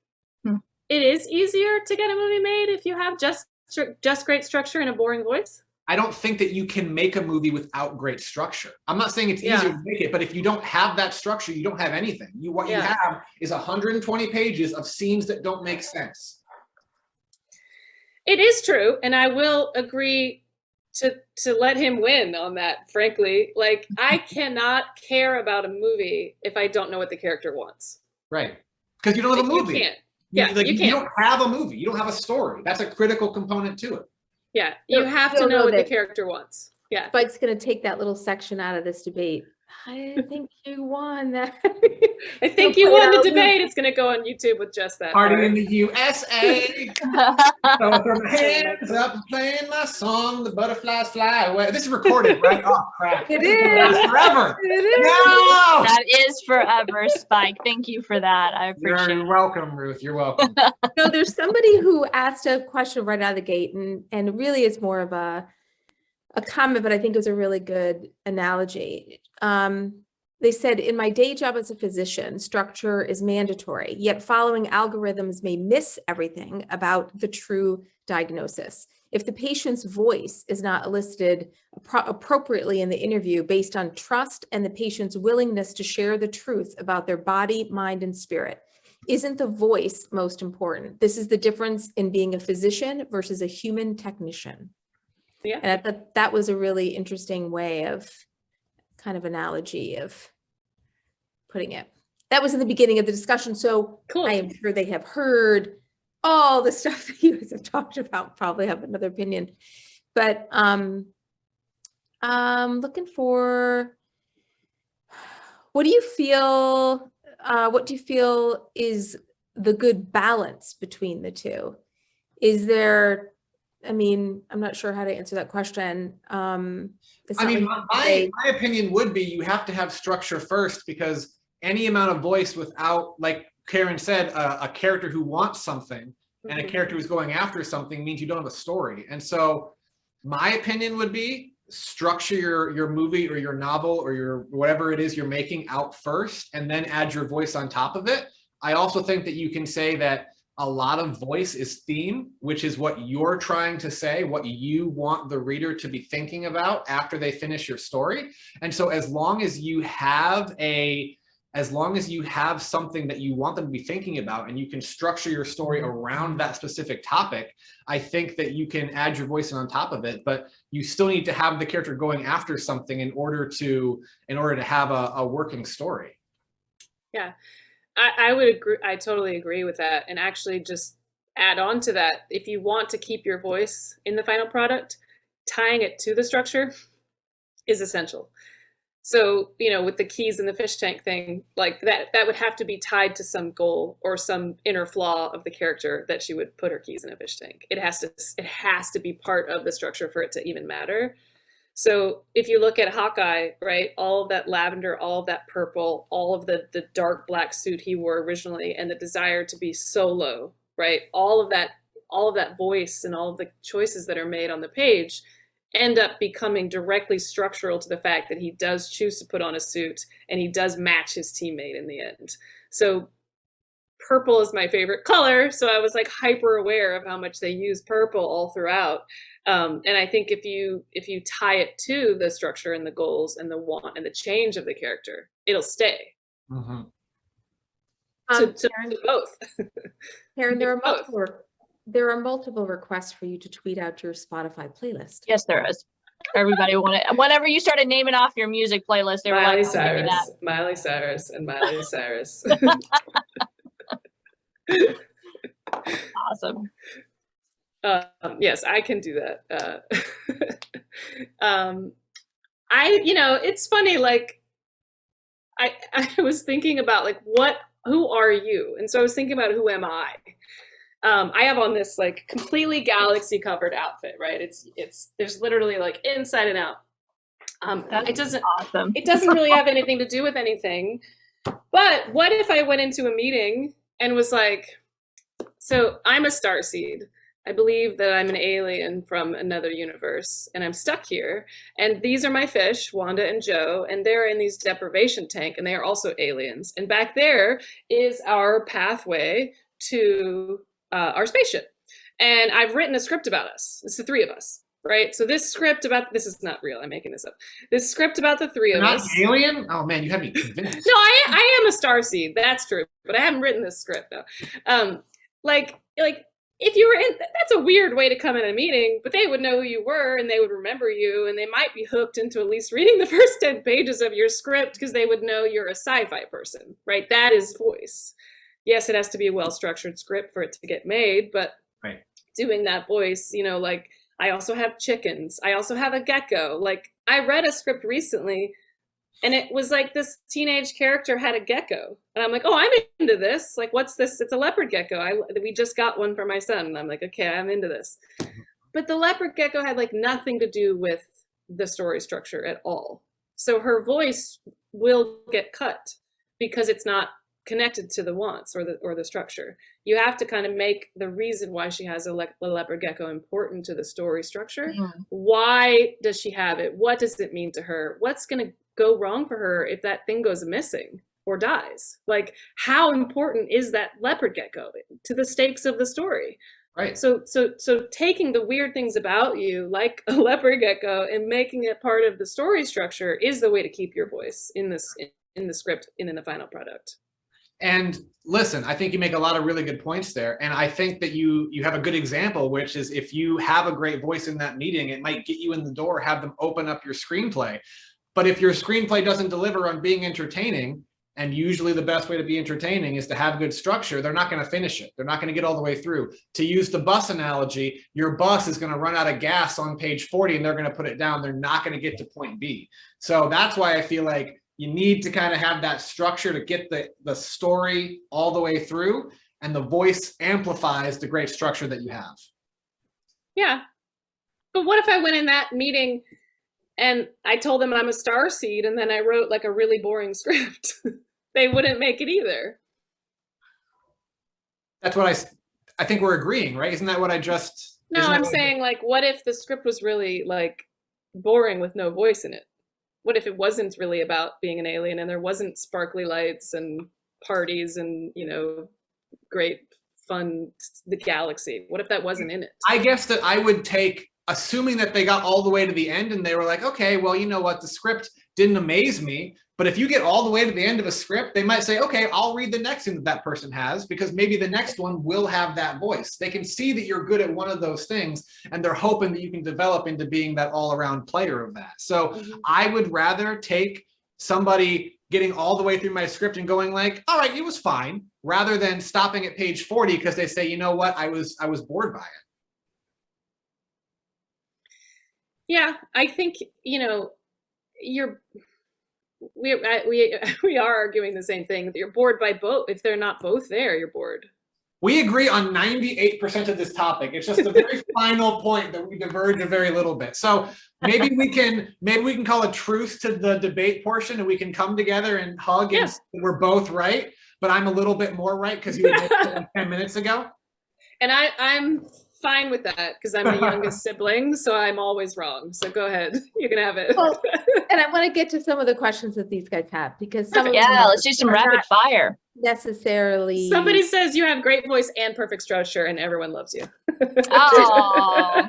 S4: it is easier to get a movie made if you have just great structure and a boring voice?
S3: I don't think that you can make a movie without great structure. I'm not saying it's easier to make it, but if you don't have that structure, you don't have anything. What you have is 120 pages of scenes that don't make sense.
S4: It is true, and I will agree to let him win on that, frankly. Like, I cannot care about a movie if I don't know what the character wants.
S3: Right, because you don't have a movie.
S4: You can't. Yeah, you can't.
S3: You don't have a movie. You don't have a story. That's a critical component to it.
S4: Yeah, you have to know what the character wants. Yeah.
S1: Spike's going to take that little section out of this debate. I think you won that.
S4: I think you won the debate. It's going to go on YouTube with just that.
S3: Party in the USA. So throw my hands up and playing my song, The Butterflies Fly Away. This is recorded, right? Oh, crap.
S1: It is.
S3: Forever.
S1: It is.
S3: No!
S2: That is forever, Spike. Thank you for that. I appreciate it.
S3: You're welcome, Ruth. You're welcome.
S1: No, there's somebody who asked a question right out of the gate, and really it's more of a comment, but I think it was a really good analogy. They said, in my day job as a physician, structure is mandatory, yet following algorithms may miss everything about the true diagnosis. If the patient's voice is not elicited appropriately in the interview based on trust and the patient's willingness to share the truth about their body, mind, and spirit, isn't the voice most important? This is the difference in being a physician versus a human technician.
S4: Yeah.
S1: And I thought that was a really interesting way of kind of analogy of putting it. that was in the beginning of the discussion. So
S4: Cool.
S1: I am sure they have heard all the stuff that you guys have talked about, probably have another opinion. But looking for, what do you feel is the good balance between the two? Is there, I mean, I'm not sure how to answer that question.
S3: I mean, my opinion would be you have to have structure first, because any amount of voice without, like Karin said, a character who wants something and a character who's going after something means you don't have a story. And so my opinion would be structure your movie or your novel or your whatever it is you're making out first, and then add your voice on top of it. I also think that you can say that a lot of voice is theme, which is what you're trying to say, what you want the reader to be thinking about after they finish your story. And so as long as you have something that you want them to be thinking about, and you can structure your story around that specific topic, I think that you can add your voice in on top of it. But you still need to have the character going after something in order to have a working story.
S4: Yeah, I would agree. I totally agree with that. And actually just add on to that, if you want to keep your voice in the final product, tying it to the structure is essential. So, you know, with the keys in the fish tank thing, like that would have to be tied to some goal or some inner flaw of the character that she would put her keys in a fish tank. It has to be part of the structure for it to even matter. So if you look at Hawkeye, right, all of that lavender, all of that purple, all of the dark black suit he wore originally, and the desire to be solo, right, all of that voice and all of the choices that are made on the page end up becoming directly structural to the fact that he does choose to put on a suit and he does match his teammate in the end. So purple is my favorite color, so I was like hyper aware of how much they use purple all throughout. And I think if you tie it to the structure and the goals and the want and the change of the character, it'll stay.
S3: Mm-hmm.
S4: So both.
S1: Karin, there are multiple requests for you to tweet out your Spotify playlist.
S2: Yes, there is. Everybody wanted, whenever you started naming off your music playlist, they were
S4: Miley
S2: like,
S4: Cyrus, Miley Cyrus, and Miley Cyrus.
S2: Awesome.
S4: Yes, I can do that. It's funny, like, I was thinking about like, who are you? And so I was thinking about, who am I? I have on this like completely galaxy covered outfit, right? There's literally like inside and out. It doesn't really have anything to do with anything. But what if I went into a meeting and was like, so I'm a starseed. I believe that I'm an alien from another universe and I'm stuck here. And these are my fish, Wanda and Joe, and they're in these deprivation tank and they are also aliens. And back there is our pathway to our spaceship. And I've written a script about us. It's the three of us, right? So this is not real. I'm making this up. This script about the three of us.
S3: Not alien? Oh man, you had me convinced.
S4: No, I am a starseed. That's true. But I haven't written this script though. Like if you were in, that's a weird way to come in a meeting, but they would know who you were and they would remember you and they might be hooked into at least reading the first 10 pages of your script because they would know you're a sci-fi person, right? That is voice. Yes, it has to be a well-structured script for it to get made, but
S3: right.
S4: Doing that voice, like I also have chickens. I also have a gecko. Like I read a script recently and it was like this teenage character had a gecko. And I'm like, oh, I'm into this. Like, what's this? It's a leopard gecko. We just got one for my son. And I'm like, okay, I'm into this. But the leopard gecko had like nothing to do with the story structure at all. So her voice will get cut because it's not connected to the wants or the structure. You have to kind of make the reason why she has a leopard gecko important to the story structure. Mm-hmm. Why does she have it? What does it mean to her? What's going to go wrong for her if that thing goes missing or dies? Like, how important is that leopard gecko to the stakes of the story?
S3: Right.
S4: So taking the weird things about you, like a leopard gecko, and making it part of the story structure is the way to keep your voice in the script and in the final product.
S3: And listen, I think you make a lot of really good points there. And I think that you have a good example, which is if you have a great voice in that meeting, it might get you in the door, have them open up your screenplay. But if your screenplay doesn't deliver on being entertaining, And usually the best way to be entertaining is to have good structure. They're not going to finish it. They're not going to get all the way through. To use the bus analogy, your bus is going to run out of gas on page 40 and they're going to put it down. They're not going to get to point B. So that's why I feel like you need to kind of have that structure to get the story all the way through, and the voice amplifies the great structure that you have.
S4: Yeah. But what if I went in that meeting and I told them I'm a star seed and then I wrote like a really boring script? They wouldn't make it either.
S3: That's what I think we're agreeing, right? Isn't that what I just...
S4: No, I'm saying like, what if the script was really like boring with no voice in it? What if it wasn't really about being an alien and there wasn't sparkly lights and parties and, you know, great fun, the galaxy? What if that wasn't in it?
S3: I guess that I would take, assuming that they got all the way to the end and they were like, okay, well, you know what, the script didn't amaze me. But if you get all the way to the end of a script, they might say, okay, I'll read the next thing that that person has, because maybe the next one will have that voice. They can see that you're good at one of those things, and they're hoping that you can develop into being that all-around player of that. So I would rather take somebody getting all the way through my script and going like, all right, it was fine, rather than stopping at page 40 because they say, you know what, I was bored by it.
S4: Yeah, I think, you know, we are arguing the same thing. You're bored by both. If they're not both there, you're bored.
S3: We agree on 98% of this topic. It's just the very final point that we diverge a very little bit. So maybe we can call a truce to the debate portion, and we can come together and hug and say we're both right. But I'm a little bit more right because you admitted it like 10 minutes ago.
S4: And I'm fine with that because I'm the youngest sibling, so I'm always wrong. So go ahead, you can have it.
S1: Well, and I want to get to some of the questions that these guys have, because some of them
S2: let's do some rapid fire.
S1: Necessarily.
S4: Somebody says you have great voice and perfect structure, and everyone loves you.
S2: Oh,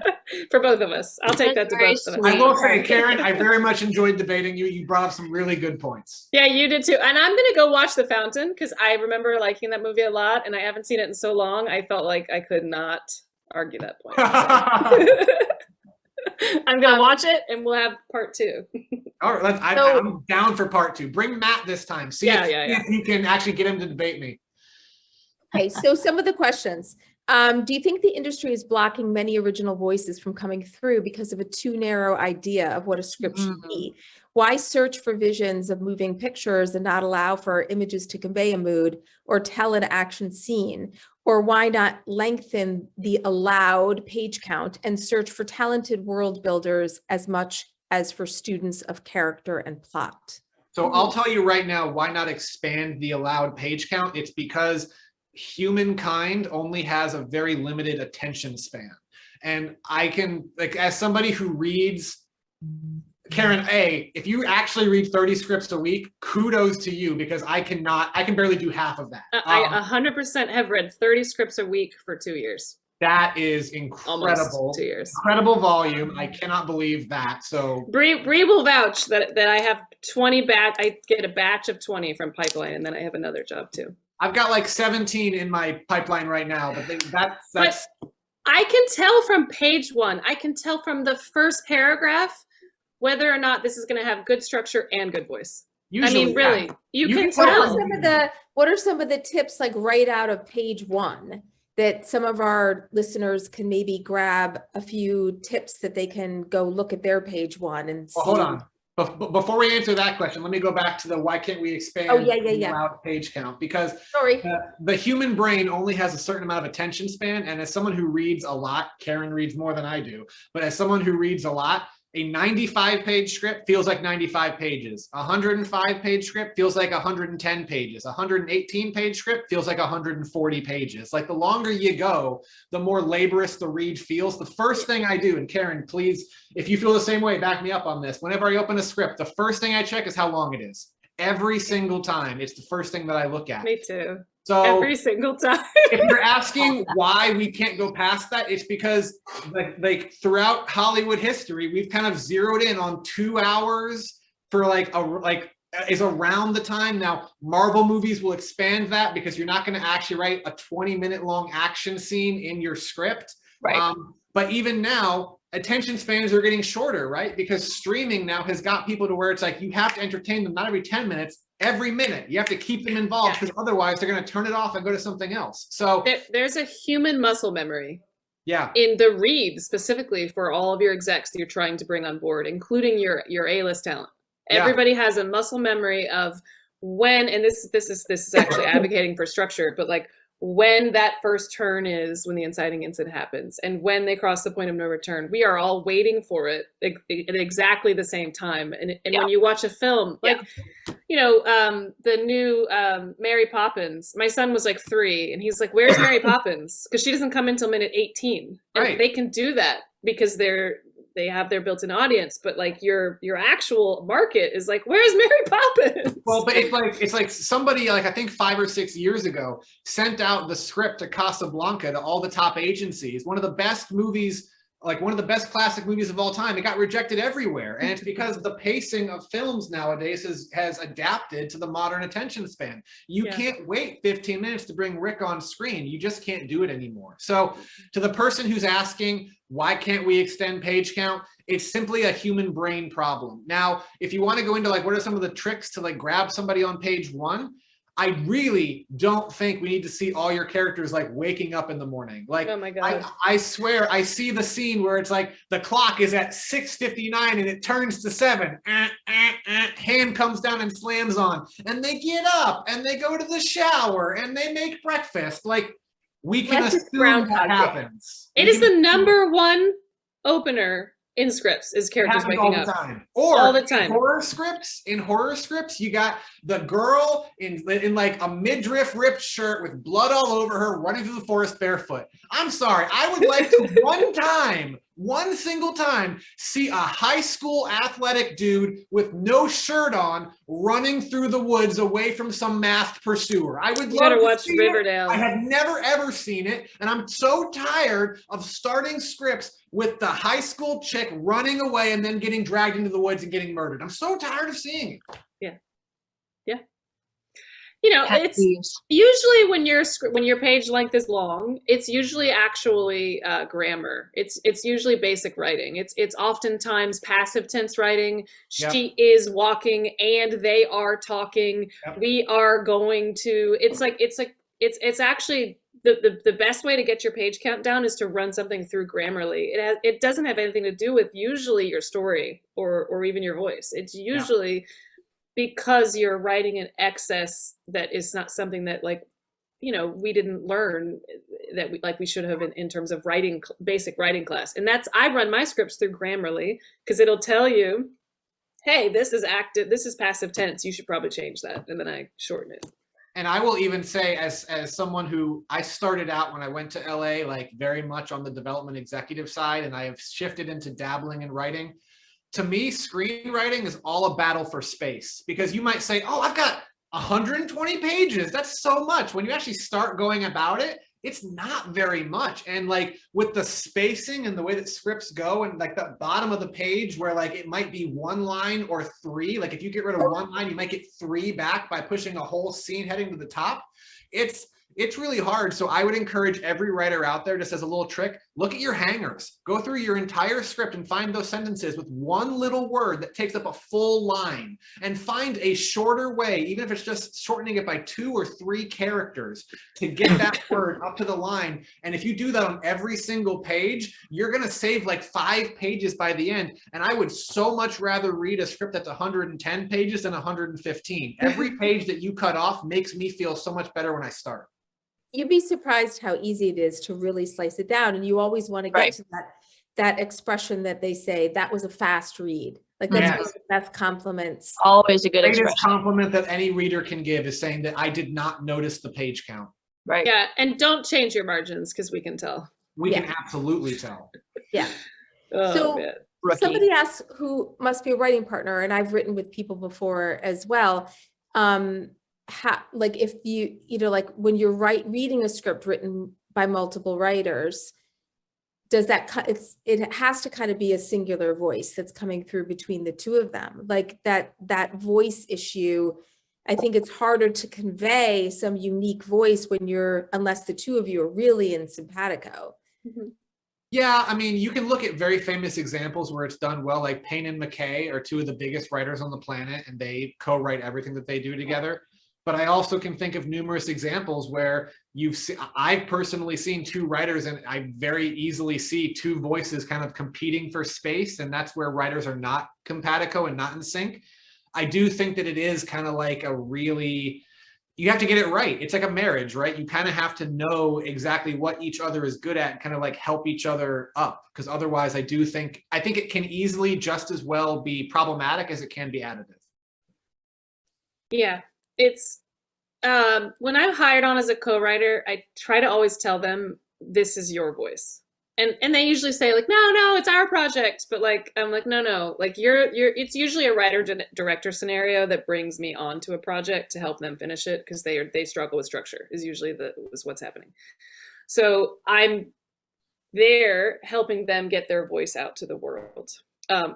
S4: for both of us, I'll take that to both of us.
S3: I will say, Karin, I very much enjoyed debating you. You brought up some really good points.
S4: Yeah, you did too. And I'm gonna go watch The Fountain because I remember liking that movie a lot, and I haven't seen it in so long. I felt like I could not argue that point. So. I'm gonna watch it, and we'll have part 2.
S3: All right, I'm down for part 2. Bring Matt this time. See if you can actually get him to debate me.
S1: Okay, so some of the questions. Do you think the industry is blocking many original voices from coming through because of a too narrow idea of what a script should be? Why search for visions of moving pictures and not allow for images to convey a mood or tell an action scene? Or why not lengthen the allowed page count and search for talented world builders as much as for students of character and plot?
S3: So I'll tell you right now, why not expand the allowed page count? It's because humankind only has a very limited attention span. And I can, like, as somebody who reads, Karin, if you actually read 30 scripts a week, kudos to you, because I can barely do half of that.
S4: I 100% have read 30 scripts a week for 2 years.
S3: That is incredible.
S4: Almost 2 years.
S3: Incredible volume. I cannot believe that. So
S4: Bree will vouch that I have 20 I get a batch of 20 from Pipeline, and then I have another job too.
S3: I've got like 17 in my pipeline right now, but that's.
S4: But I can tell from page 1. I can tell from the first paragraph whether or not this is going to have good structure and good voice.
S3: Usually,
S4: I mean, really, you can
S1: What
S4: tell.
S1: are some of the tips, like right out of page 1, that some of our listeners can maybe grab a few tips that they can go look at their page 1 and see?
S3: Well, hold on. Before we answer that question, let me go back to the why can't we expand the allowed page count? Because the human brain only has a certain amount of attention span. And as someone who reads a lot, Karin reads more than I do, but as someone who reads a lot, a 95-page script feels like 95 pages. A 105-page script feels like 110 pages. A 118-page script feels like 140 pages. Like the longer you go, the more laborious the read feels. The first thing I do, and Karin, please, if you feel the same way, back me up on this. Whenever I open a script, the first thing I check is how long it is. Every single time, it's the first thing that I look at.
S4: Me too.
S3: So
S4: every single time.
S3: If you're asking why we can't go past that, it's because like throughout Hollywood history, we've kind of zeroed in on 2 hours for is around the time. Now, Marvel movies will expand that because you're not going to actually write a 20-minute long action scene in your script.
S2: Right.
S3: But even now, attention spans are getting shorter, right? Because streaming now has got people to where it's like you have to entertain them not every 10 minutes, every minute. You have to keep them involved because otherwise they're going to turn it off and go to something else. So
S4: there's a human muscle memory.
S3: Yeah.
S4: In the read specifically for all of your execs that you're trying to bring on board, including your A-list talent. Everybody has a muscle memory of when, and this is actually advocating for structure, but like when that first turn is, when the inciting incident happens, and when they cross the point of no return, we are all waiting for it at exactly the same time. And when you watch a film, like, you know, the new Mary Poppins, my son was like 3 and he's like, where's Mary Poppins? Because she doesn't come until minute 18. And they can do that because they have their built-in audience, but like your actual market is like, where's Mary Poppins?
S3: Well, but it's like somebody, like I think 5 or 6 years ago, sent out the script to Casablanca to all the top agencies. One of the best movies, like one of the best classic movies of all time. It got rejected everywhere. And it's because the pacing of films nowadays has adapted to the modern attention span. You can't wait 15 minutes to bring Rick on screen. You just can't do it anymore. So to the person who's asking, why can't we extend page count? It's simply a human brain problem. Now, if you want to go into like, what are some of the tricks to like grab somebody on page 1? I really don't think we need to see all your characters like waking up in the morning. Like,
S4: oh my God.
S3: I swear I see the scene where it's like the clock is at 6:59 and it turns to 7. Hand comes down and slams on, and they get up and they go to the shower and they make breakfast. Like, we can assume that happens.
S4: It is the number one opener in scripts is characters waking up
S3: or
S4: all the time.
S3: In horror scripts, you got the girl in like a midriff ripped shirt with blood all over her running through the forest barefoot. I'm sorry, I would like to one single time see a high school athletic dude with no shirt on running through the woods away from some masked pursuer. I would love to
S4: watch Riverdale.
S3: I have never ever seen it, and I'm so tired of starting scripts with the high school chick running away and then getting dragged into the woods and getting murdered. I'm so tired of seeing it.
S4: Yeah. You know, it's usually when your page length is long, it's usually actually grammar. It's usually basic writing. It's oftentimes passive tense writing. She is walking and they are talking. We are going to. It's actually the best way to get your page count down is to run something through Grammarly. It doesn't have anything to do with usually your story or even your voice. It's usually because you're writing an excess that is not something that, like, you know, we didn't learn that we should have in terms of writing, basic writing class. And I run my scripts through Grammarly because it'll tell you, hey, this is active, this is passive tense, you should probably change that. And then I shorten it.
S3: And I will even say, as someone who, I started out when I went to LA, like very much on the development executive side, and I have shifted into dabbling in writing. To me, screenwriting is all a battle for space, because you might say, oh, I've got 120 pages. That's so much. When you actually start going about it, it's not very much. And like with the spacing and the way that scripts go, and like the bottom of the page where like it might be 1 line or 3, like if you get rid of 1 line, you might get 3 back by pushing a whole scene heading to the top. It's really hard. So I would encourage every writer out there, just as a little trick, look at your hangers. Go through your entire script and find those sentences with 1 little word that takes up a full line, and find a shorter way, even if it's just shortening it by 2 or 3 characters, to get that word up to the line. And if you do that on every single page, you're going to save like 5 pages by the end. And I would so much rather read a script that's 110 pages than 115. Every page that you cut off makes me feel so much better when I start.
S1: You'd be surprised how easy it is to really slice it down. And you always want to get to that expression that they say, that was a fast read. Like that's one of the best compliments.
S2: Always a good expression.
S3: The greatest compliment that any reader can give is saying that I did not notice the page count.
S2: Right.
S4: Yeah. And don't change your margins because we can tell.
S3: We can absolutely tell.
S1: Yeah. So somebody asked who must be a writing partner, and I've written with people before as well. Like if you know, like when you're reading a script written by multiple writers, does that it has to kind of be a singular voice that's coming through between the two of them, like that voice issue. I think it's harder to convey some unique voice unless the two of you are really in simpatico.
S4: Mm-hmm.
S3: Yeah, I mean, you can look at very famous examples where it's done well, like Payne and McKay are two of the biggest writers on the planet, and they co-write everything that they do together. But I also can think of numerous examples where I've personally seen two writers, and I very easily see two voices kind of competing for space, and that's where writers are not compatible and not in sync. I do think that it is kind of like you have to get it right. It's like a marriage, right? You kind of have to know exactly what each other is good at and kind of like help each other up. Because otherwise I think it can easily just as well be problematic as it can be additive.
S4: Yeah, it's when I'm hired on as a co-writer, I try to always tell them this is your voice. And they usually say like, no, it's our project. But like, I'm like, no, like it's usually a writer director scenario that brings me onto a project to help them finish it, because they struggle with structure is usually what's happening. So I'm there helping them get their voice out to the world,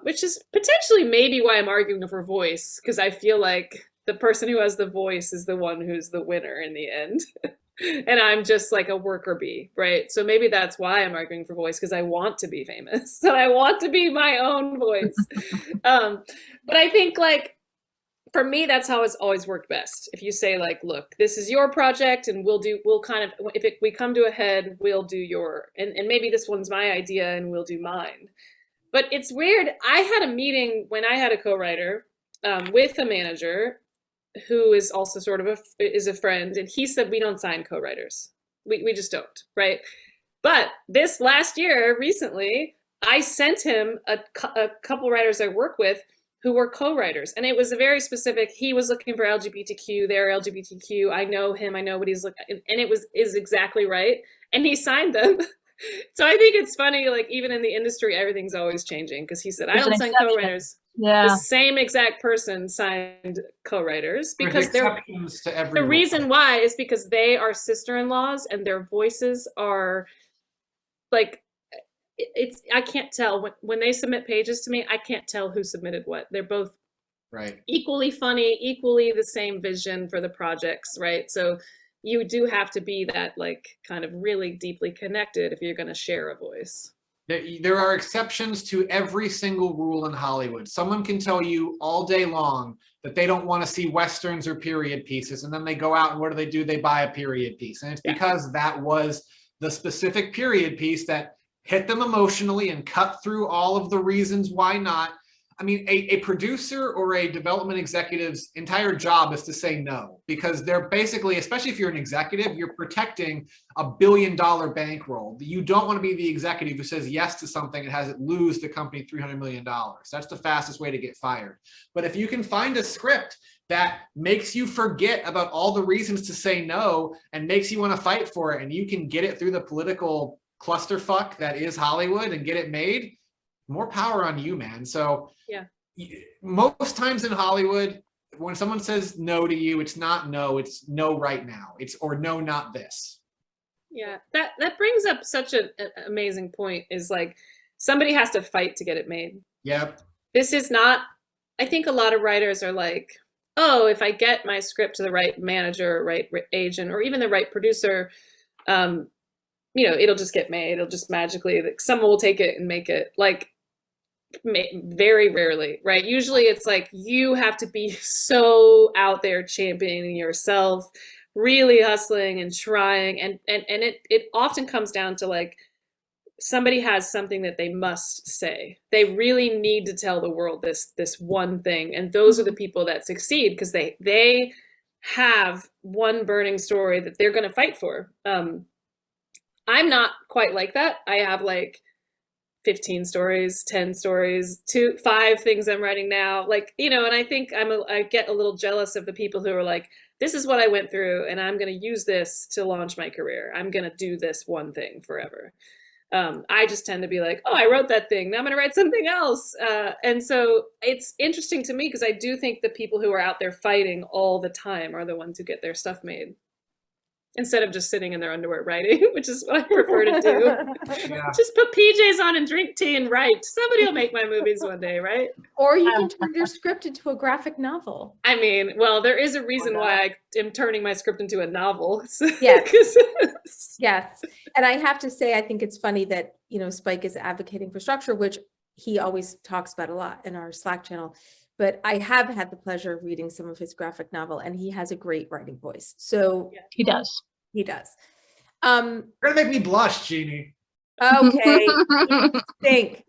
S4: which is potentially maybe why I'm arguing for voice, because I feel like the person who has the voice is the one who's the winner in the end. And I'm just like a worker bee, right? So maybe that's why I'm arguing for voice, because I want to be famous. So I want to be my own voice. But I think like, for me, that's how it's always worked best. If you say like, look, this is your project and we'll kind of, we come to a head, we'll do and maybe this one's my idea and we'll do mine. But it's weird. I had a meeting when I had a co-writer with a manager who is also sort of is a friend, and he said we don't sign co-writers. We just don't, right? But this last year, recently, I sent him a couple writers I work with who were co-writers, and it was a very specific. He was looking for LGBTQ. They're LGBTQ. I know him. I know what he's looking, and it is exactly right. And he signed them. So I think it's funny, like even in the industry, everything's always changing, because he said I don't sign co-writers.
S2: Yeah.
S4: The same exact person signed co-writers, because the reason why is because they are sister-in-laws and their voices are like, I can't tell when they submit pages to me, I can't tell who submitted what. They're both
S3: right, equally
S4: funny, equally the same vision for the projects, right? So you do have to be that like kind of really deeply connected if you're going to share a voice.
S3: There are exceptions to every single rule in Hollywood. Someone can tell you all day long that they don't want to see Westerns or period pieces, and then they go out and what do? They buy a period piece. And it's because that was the specific period piece that hit them emotionally and cut through all of the reasons why not. I mean, a producer or a development executive's entire job is to say no, because they're basically, especially if you're an executive, you're protecting $1 billion bankroll. You don't want to be the executive who says yes to something and has it lose the company $300 million. That's the fastest way to get fired. But if you can find a script that makes you forget about all the reasons to say no and makes you want to fight for it, and you can get it through the political clusterfuck that is Hollywood and get it made, more power on you, man. So
S4: yeah,
S3: most times in Hollywood, when someone says no to you, it's not no, it's no right now. It's or no, not this.
S4: Yeah, that brings up such an amazing point, is like somebody has to fight to get it made.
S3: Yep.
S4: This is not, I think a lot of writers are like, oh, if I get my script to the right manager, right agent, or even the right producer, it'll just get made. It'll just magically, like, someone will take it and make it. Like, very rarely, right? Usually it's like you have to be so out there championing yourself, really hustling and trying, and it often comes down to like somebody has something that they must say. They really need to tell the world this one thing, and those are the people that succeed because they have one burning story that they're going to fight for. I'm not quite like that. I have like 15 stories, 10 stories, 5 things I'm writing now. Like, and I think I get a little jealous of the people who are like, this is what I went through and I'm going to use this to launch my career. I'm going to do this one thing forever. I just tend to be like, oh, I wrote that thing. Now I'm going to write something else. And so it's interesting to me because I do think the people who are out there fighting all the time are the ones who get their stuff made, instead of just sitting in their underwear writing, which is what I prefer to do. Yeah. Just put PJs on and drink tea and write. Somebody will make my movies one day, right?
S1: Or you can turn your script into a graphic novel.
S4: I mean, well, there is a reason why I am turning my script into a novel.
S1: Yes. Yes. And I have to say, I think it's funny that, Spike is advocating for structure, which he always talks about a lot in our Slack channel. But I have had the pleasure of reading some of his graphic novel, and he has a great writing voice. So
S2: He does.
S1: he does.
S3: You're gonna make me blush, Jeannie.
S1: Okay. Think.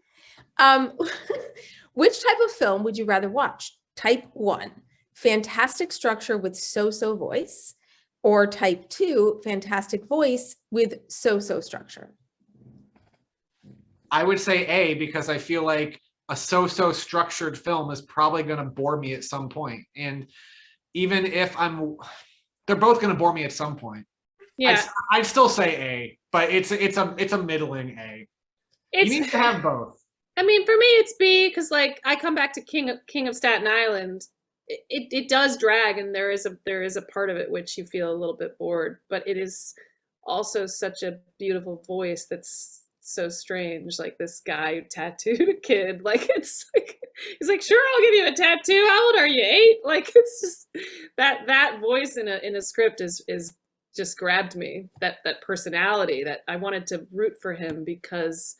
S1: Which type of film would you rather watch? Type 1, fantastic structure with so-so voice, or type 2, fantastic voice with so-so structure?
S3: I would say A, because I feel like a so-so structured film is probably going to bore me at some point. And even if they're both going to bore me at some point.
S4: Yeah.
S3: I'd still say A, but it's a middling A. You need to have both.
S4: I mean, for me, it's B, because like I come back to King of Staten Island. It does drag, and there is a part of it which you feel a little bit bored, but it is also such a beautiful voice that's so strange. Like this guy who tattooed a kid, like it's like he's like, sure, I'll give you a tattoo. How old are you? 8? Like it's just that voice in a script is just grabbed me. That personality that I wanted to root for him because.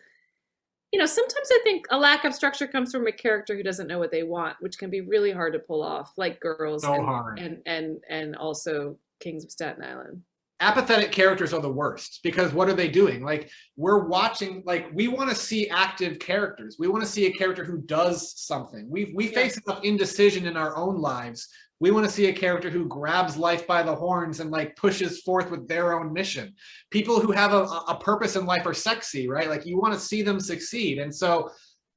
S4: Sometimes I think a lack of structure comes from a character who doesn't know what they want, which can be really hard to pull off, like Girls and also Kings of Staten Island.
S3: Apathetic characters are the worst because what are they doing? Like we're watching, like we want to see active characters. We want to see a character who does something. We face enough indecision in our own lives. We want to see a character who grabs life by the horns and like pushes forth with their own mission. People who have a purpose in life are sexy, right? Like you want to see them succeed. And so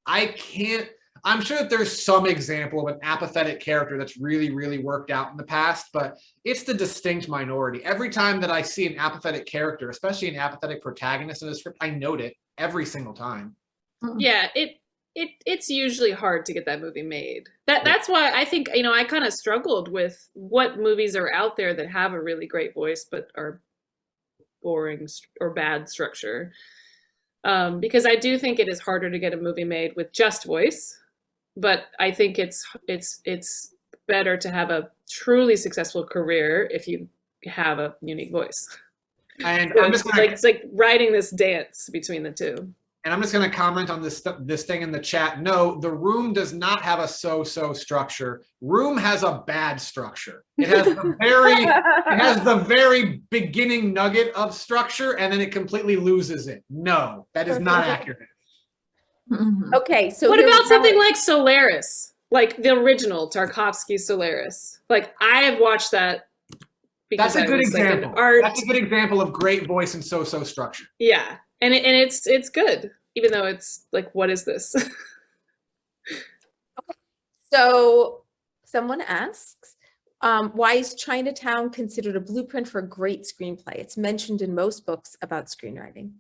S3: I'm sure that there's some example of an apathetic character that's really, really worked out in the past, but it's the distinct minority. Every time that I see an apathetic character, especially an apathetic protagonist in a script, I note it every single time.
S4: Yeah, it's usually hard to get that movie made. That's why I think, I kind of struggled with what movies are out there that have a really great voice but are boring or bad structure. Because I do think it is harder to get a movie made with just voice, but I think it's better to have a truly successful career if you have a unique voice.
S3: And
S4: so it's like writing this dance between the two.
S3: And I'm just going to comment on this thing in the chat. No, The Room does not have a so-so structure. Room has a bad structure. It has the very beginning nugget of structure, and then it completely loses it. No, that is not accurate.
S1: Okay, so
S4: what about something like Solaris, like the original Tarkovsky Solaris? Like I have watched that.
S3: That's a good example.
S4: Like
S3: that's a good example of great voice and so-so structure.
S4: Yeah. And it's good, even though it's like, what is this?
S1: Okay. So someone asks, why is Chinatown considered a blueprint for a great screenplay? It's mentioned in most books about screenwriting.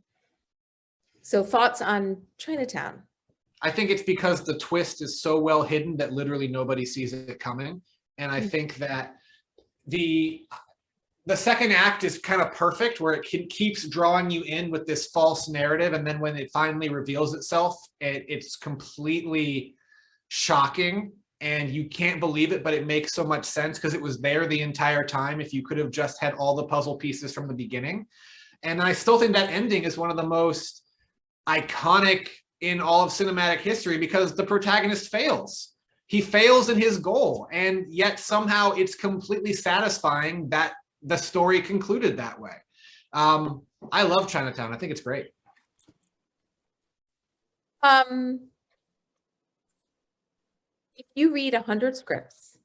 S1: So thoughts on Chinatown?
S3: I think it's because the twist is so well hidden that literally nobody sees it coming. And I think that the second act is kind of perfect where it keeps drawing you in with this false narrative. And then when it finally reveals itself, it's completely shocking and you can't believe it, but it makes so much sense because it was there the entire time if you could have just had all the puzzle pieces from the beginning. And I still think that ending is one of the most iconic in all of cinematic history because the protagonist fails. He fails in his goal, and yet somehow it's completely satisfying that the story concluded that way. I love Chinatown. I think it's great.
S1: If you read 100 scripts,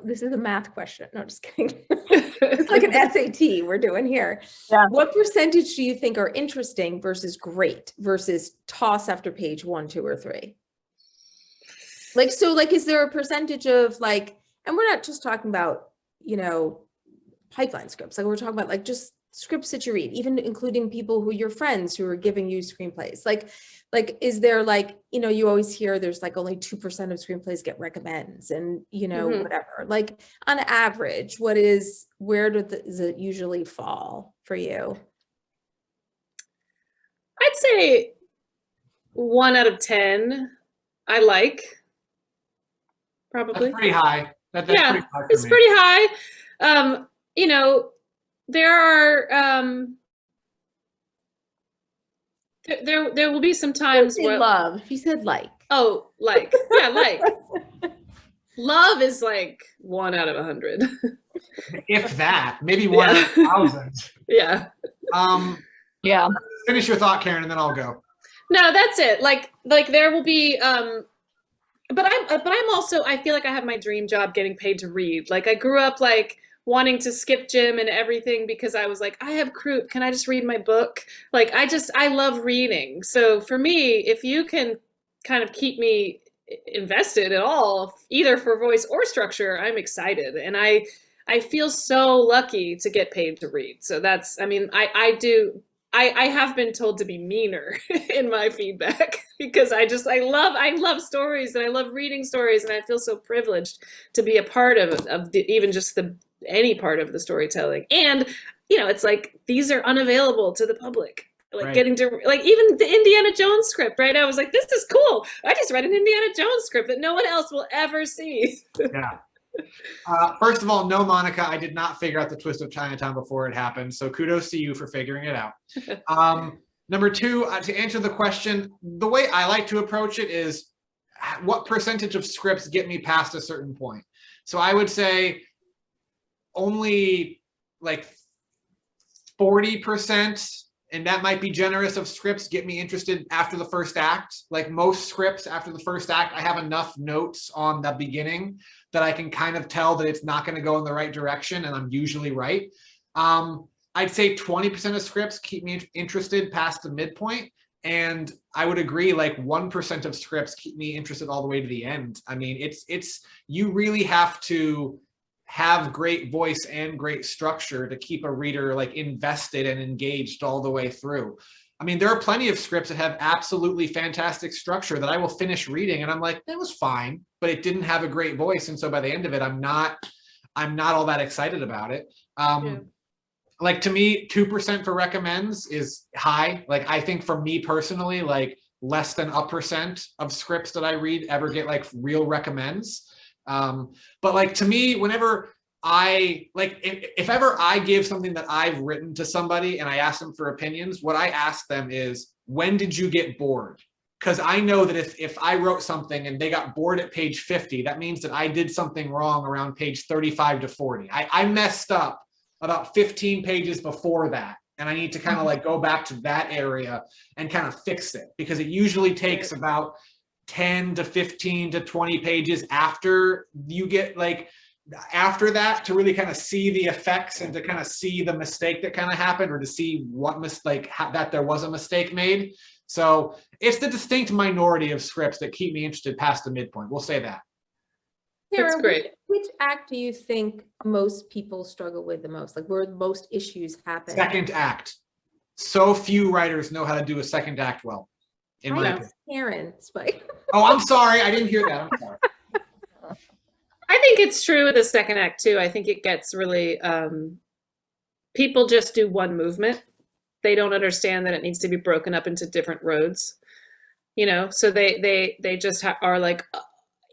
S1: this is a math question. No, just kidding. It's like an SAT we're doing here.
S2: Yeah.
S1: What percentage do you think are interesting versus great versus toss after page 1, 2, or 3? Like, so like, is there a percentage of like, and we're not just talking about, pipeline scripts. Like we're talking about like just scripts that you read, even including people who your friends who are giving you screenplays. Like, is there like, you always hear there's like only 2% of screenplays get recommends and, whatever, like on average, where does it usually fall for you?
S4: I'd say 1 out of 10. I like probably.
S3: That's pretty high. That's
S4: yeah,
S3: pretty high for
S4: it's
S3: me.
S4: pretty high. There are There will be some times
S1: Don't say
S4: where
S1: love. She said like.
S4: oh, like, yeah, like love is like 1 out of 100.
S3: If that, maybe 1 out of 1,000.
S4: Yeah.
S2: Yeah.
S3: Finish your thought, Karen, and then I'll go.
S4: No, that's it. Like there will be but I'm also, I feel like I have my dream job getting paid to read. Like I grew up like wanting to skip gym and everything because I was like, I have croup, can I just read my book? Like I love reading. So for me, if you can kind of keep me invested at all, either for voice or structure, I'm excited. And I feel so lucky to get paid to read. So that's, I mean, I have been told to be meaner in my feedback because I love stories and I love reading stories, and I feel so privileged to be a part of even just any part of the storytelling. And it's like these are unavailable to the public. Like
S3: Right.
S4: Getting to like even the Indiana Jones script, right? I was like, this is cool. I just read an Indiana Jones script that no one else will ever see.
S3: Yeah. First of all, no, Monica, I did not figure out the twist of Chinatown before it happened. So kudos to you for figuring it out. Number two, to answer the question, the way I like to approach it is what percentage of scripts get me past a certain point. So I would say only like 40%, and that might be generous, of scripts get me interested after the first act. Like most scripts after the first act, I have enough notes on the beginning that I can kind of tell that it's not going to go in the right direction, and I'm usually right. I'd say 20% of scripts keep me interested past the midpoint, and I would agree, like 1% of scripts keep me interested all the way to the end. I mean, it's you really have to have great voice and great structure to keep a reader like invested and engaged all the way through. I mean, there are plenty of scripts that have absolutely fantastic structure that I will finish reading and I'm like, that was fine, but it didn't have a great voice. And so by the end of it, I'm not all that excited about it. Like to me, 2% for recommends is high. Like I think for me personally, like less than 1% of scripts that I read ever get like real recommends. But like to me, whenever I like, if ever I give something that I've written to somebody and I ask them for opinions, what I ask them is, when did you get bored? Because I know that if I wrote something and they got bored at page 50, that means that I did something wrong around page 35 to 40. I messed up about 15 pages before that. And I need to kind of like go back to that area and kind of fix it, because it usually takes about 10 to 15 to 20 pages after you get like after that to really kind of see the effects and to kind of see the mistake that kind of happened, or to see what that there was a mistake made. So it's the distinct minority of scripts that keep me interested past the midpoint. We'll say that.
S4: That's great.
S1: Which act do you think most people struggle with the most? Like where most issues happen?
S3: Second act. So few writers know how to do a second act well. In my opinion.
S1: Karen, Spike.
S3: Oh, I'm sorry. I didn't hear that. I'm sorry.
S4: I think it's true with the second act too. I think it gets really, people just do one movement. They don't understand that it needs to be broken up into different roads, so they just are like,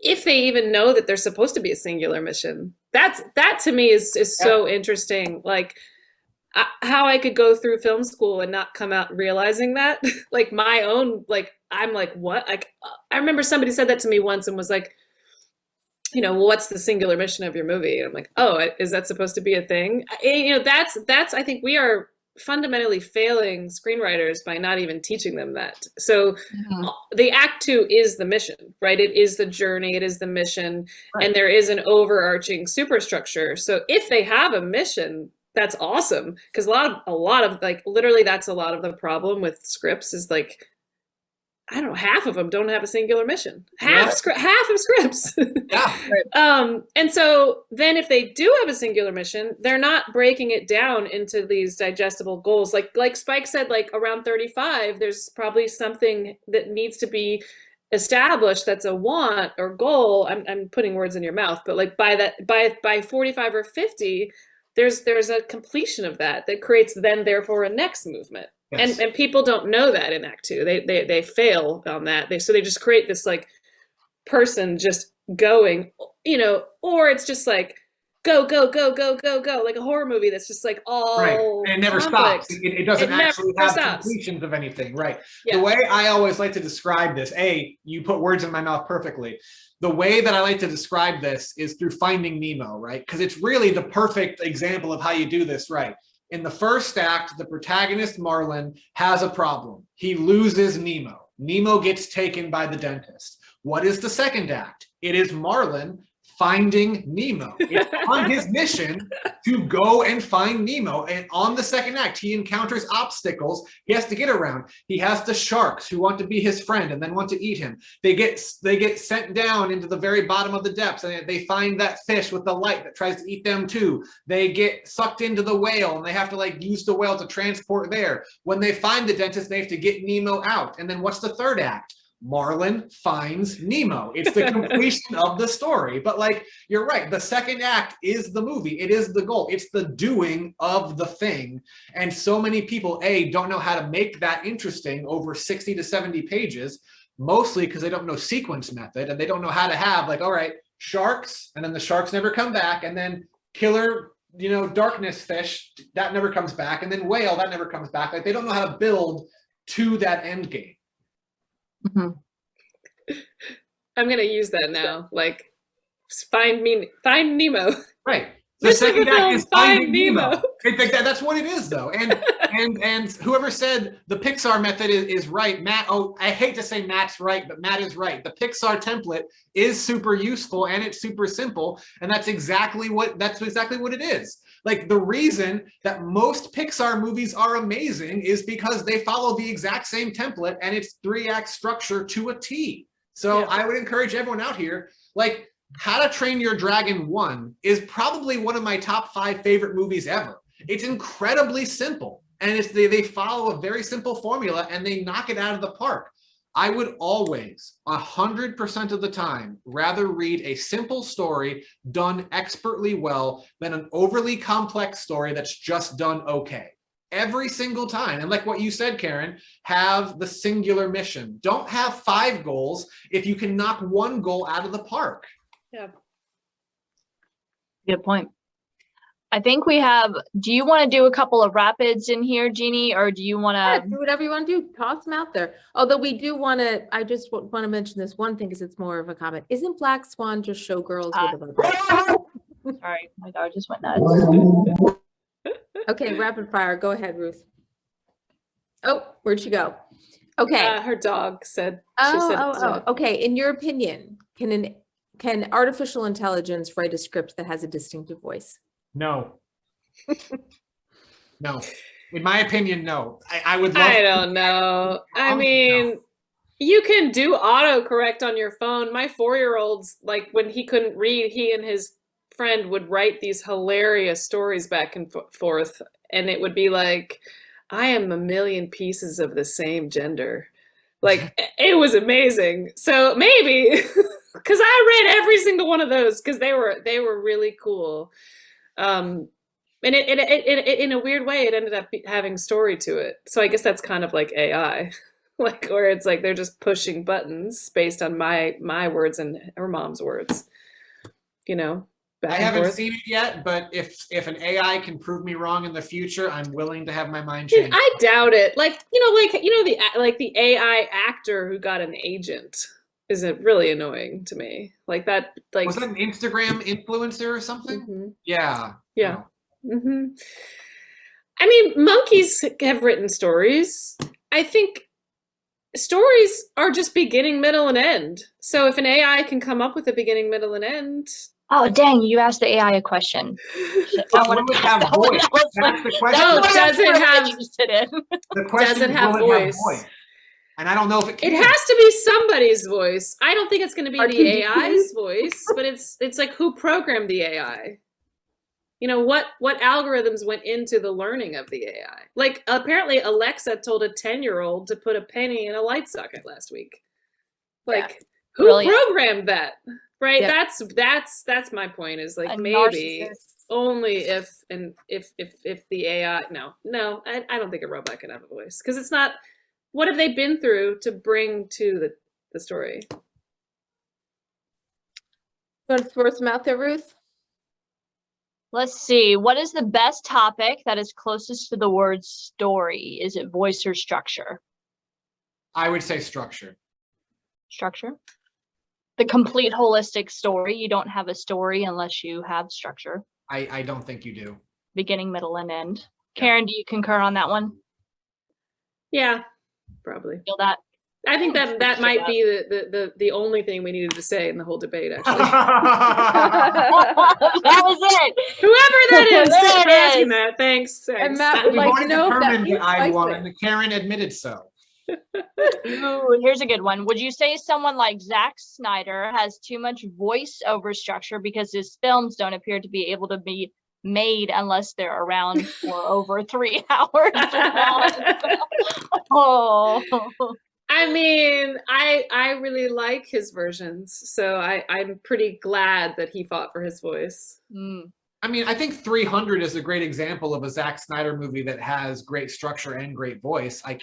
S4: if they even know that there's supposed to be a singular mission. That to me is so interesting. Like how I could go through film school and not come out realizing that, like my own, like, I'm like, what? Like, I remember somebody said that to me once and was like, well, what's the singular mission of your movie? And I'm like, oh, is that supposed to be a thing? That's, I think we are fundamentally failing screenwriters by not even teaching them that. So the act 2 is the mission, right? It is the journey, it is the mission, right. And there is an overarching superstructure. So if they have a mission, that's awesome. Because a lot of like, literally that's a lot of the problem with scripts is like, I don't know, half of them don't have a singular mission. Half of scripts.
S3: Yeah.
S4: And so then if they do have a singular mission, they're not breaking it down into these digestible goals. Like Spike said, like around 35, there's probably something that needs to be established that's a want or goal. I'm putting words in your mouth, but like by 45 or 50, there's a completion of that creates then therefore a next movement. Yes. And people don't know that in Act 2. They fail on that. So they just create this like person just going, or it's just like go, go, go, go, go, go, like a horror movie that's just like all
S3: right. And it never
S4: conflict.
S3: stops. It doesn't actually have completions of anything. Right.
S4: Yeah.
S3: The way I always like to describe this, you put words in my mouth perfectly. The way that I like to describe this is through Finding Nemo, right? Because it's really the perfect example of how you do this right. In the first act, the protagonist, Marlin, has a problem. He loses Nemo. Nemo gets taken by the dentist. What is the second act? It is Marlin finding Nemo. It's on his mission to go and find Nemo. And on the second act, he encounters obstacles he has to get around. He has the sharks who want to be his friend and then want to eat him. They get sent down into the very bottom of the depths, and they find that fish with the light that tries to eat them too. They get sucked into the whale, and they have to like use the whale to transport there. When they find the dentist, they have to get Nemo out. And then what's the third act? Marlin finds Nemo. It's the completion of the story. But like, you're right. The second act is the movie. It is the goal. It's the doing of the thing. And so many people, don't know how to make that interesting over 60 to 70 pages, mostly because they don't know sequence method, and they don't know how to have like, all right, sharks, and then the sharks never come back, and then killer, darkness fish, that never comes back, and then whale, that never comes back. Like, they don't know how to build to that end game.
S2: Mm-hmm.
S4: I'm gonna use that now. Like, find Nemo.
S3: Right. The second act is Finding
S4: Nemo.
S3: That's what it is, though. And whoever said the Pixar method is right, Matt. Oh, I hate to say Matt's right, but Matt is right. The Pixar template is super useful and it's super simple, and that's exactly what it is. Like, the reason that most Pixar movies are amazing is because they follow the exact same template, and it's 3-act structure to a T. So I would encourage everyone out here, like, How to Train Your Dragon 1 is probably one of my top 5 favorite movies ever. It's incredibly simple, and they follow a very simple formula, and they knock it out of the park. I would always, 100% of the time, rather read a simple story done expertly well than an overly complex story that's just done okay. Every single time. And like what you said, Karin, have the singular mission. Don't have 5 goals if you can knock 1 goal out of the park.
S4: Yeah.
S2: Good point. I think we have, do you want to do a couple of rapids in here, Jeannie, or do you want to?
S1: Do whatever you want to do. Toss them out there. Although we do want to, I just want to mention this one thing because it's more of a comment. Isn't Black Swan just showgirls with a budget?
S2: Sorry, my dog just went nuts.
S1: Okay, rapid fire. Go ahead, Ruth. Oh, where'd she go? Okay.
S4: Her dog said.
S1: Okay. In your opinion, can artificial intelligence write a script that has a distinctive voice?
S3: No. No. In my opinion, no. I would love
S4: I don't know. I mean, you can do autocorrect on your phone. My 4-year-old's, like, when he couldn't read, he and his friend would write these hilarious stories back and forth. And it would be like, I am a million pieces of the same gender. Like, it was amazing. So maybe, because I read every single one of those because they were really cool. And it in a weird way, it ended up having story to it. So I guess that's kind of like AI, like, where it's like they're just pushing buttons based on my words and her mom's words,
S3: I haven't seen it yet, but if an AI can prove me wrong in the future, I'm willing to have my mind changed.
S4: I doubt it. The AI actor who got an agent isn't really annoying to me. Like that. Like,
S3: was that an Instagram influencer or something?
S4: Mm-hmm.
S3: Yeah.
S4: Yeah. Mm-hmm. I mean, monkeys have written stories. I think stories are just beginning, middle, and end. So if an AI can come up with a beginning, middle, and end.
S2: Oh, dang, you asked the AI a question.
S3: What would have voice? That's the question.
S4: No, doesn't have.
S3: The question
S4: doesn't have voice.
S3: And I don't know if it can.
S4: It has to be somebody's voice. I don't think it's going to be the AI's voice, but it's like, who programmed the AI? What algorithms went into the learning of the AI? Like, apparently Alexa told a 10-year-old to put a penny in a light socket last week. Like, who programmed that? Right?
S2: Yeah.
S4: That's my point, is like, maybe
S2: narcissist.
S4: only if the AI, no, I don't think a robot can have a voice, because it's not, what have they been through to bring to the story?
S1: Want to throw some out there, Ruth?
S2: Let's see. What is the best topic that is closest to the word story? Is it voice or structure?
S3: I would say structure.
S2: Structure. The complete holistic story. You don't have a story unless you have structure.
S3: I don't think you do.
S2: Beginning, middle, and end.
S3: Yeah.
S2: Karen, do you concur on that one?
S4: Yeah, probably.
S2: Feel that?
S4: I think that might be the only thing we needed to say in the whole debate, actually.
S2: That was it.
S4: Whoever that is,
S2: There
S4: thanks for
S2: it
S4: asking
S2: is.
S4: that. Thanks.
S1: And Matt would
S3: We've
S1: like to
S3: already
S1: know that
S3: determined
S1: you
S3: that I
S1: liked
S3: won,
S1: it.
S3: and Karen admitted so.
S2: Ooh, here's a good one. Would you say someone like Zack Snyder has too much voiceover structure because his films don't appear to be able to be made unless they're around for over 3 hours long? Oh.
S4: I mean, I really like his versions, so I'm pretty glad that he fought for his voice.
S2: Mm.
S3: I mean, I think 300 is a great example of a Zack Snyder movie that has great structure and great voice. I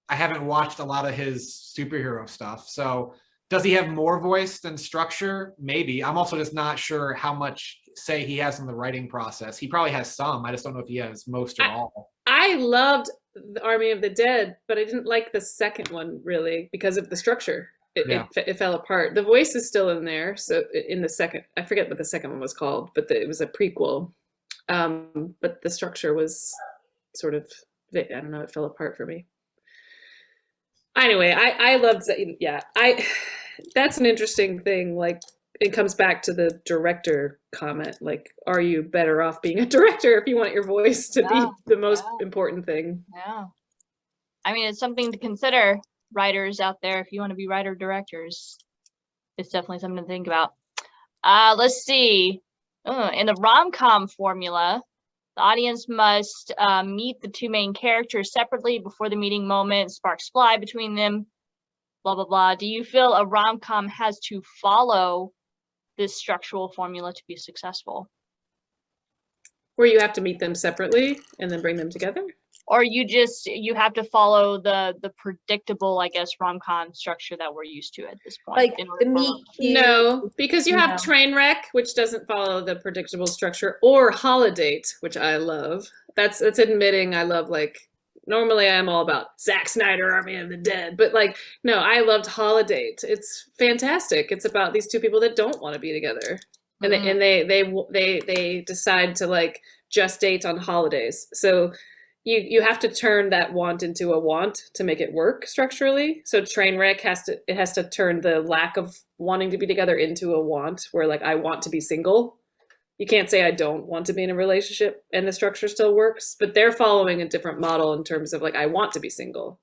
S3: haven't watched a lot of his superhero stuff. So does he have more voice than structure? Maybe. I'm also just not sure how much say he has in the writing process. He probably has some. I just don't know if he has most or all.
S4: I loved the Army of the Dead, but I didn't like the second one really because of the structure. It fell apart. The voice is still in there. So in the second, I forget what the second one was called, but it was a prequel. But the structure was sort of, I don't know, it fell apart for me. Anyway, I loved that. Yeah, that's an interesting thing. Like, it comes back to the director comment. Like, are you better off being a director if you want your voice to be the most important thing?
S2: Yeah. I mean, it's something to consider, writers out there. If you want to be writer directors, it's definitely something to think about. Let's see. In the rom-com formula, the audience must meet the two main characters separately before the meeting moment. Sparks fly between them. Blah, blah, blah. Do you feel a rom-com has to follow this structural formula to be successful?
S4: Where you have to meet them separately and then bring them together?
S2: Or you have to follow the predictable, I guess, rom-com structure that we're used to at this point.
S1: Like the meet cute.
S4: No, because you have Trainwreck, which doesn't follow the predictable structure, or Holiday, which I love. That's admitting I love, like, normally I'm all about Zack Snyder, Army of the Dead, but like, no, I loved Holiday. It's fantastic. It's about these two people that don't want to be together. And they decide to, like, just date on holidays. So you have to turn that want into a want to make it work structurally. So Trainwreck has to turn the lack of wanting to be together into a want, where, like, I want to be single. You can't say I don't want to be in a relationship and the structure still works, but they're following a different model in terms of, like, I want to be single,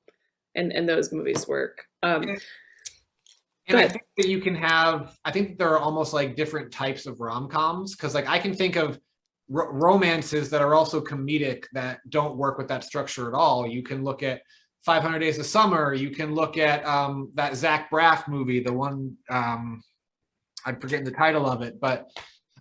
S4: and those movies work. And
S3: I think that you can have, I think there are almost like different types of rom-coms, because, like, I can think of romances that are also comedic that don't work with that structure at all. You can look at 500 Days of Summer. You can look at that Zach Braff movie, the one, I'm forgetting the title of it, but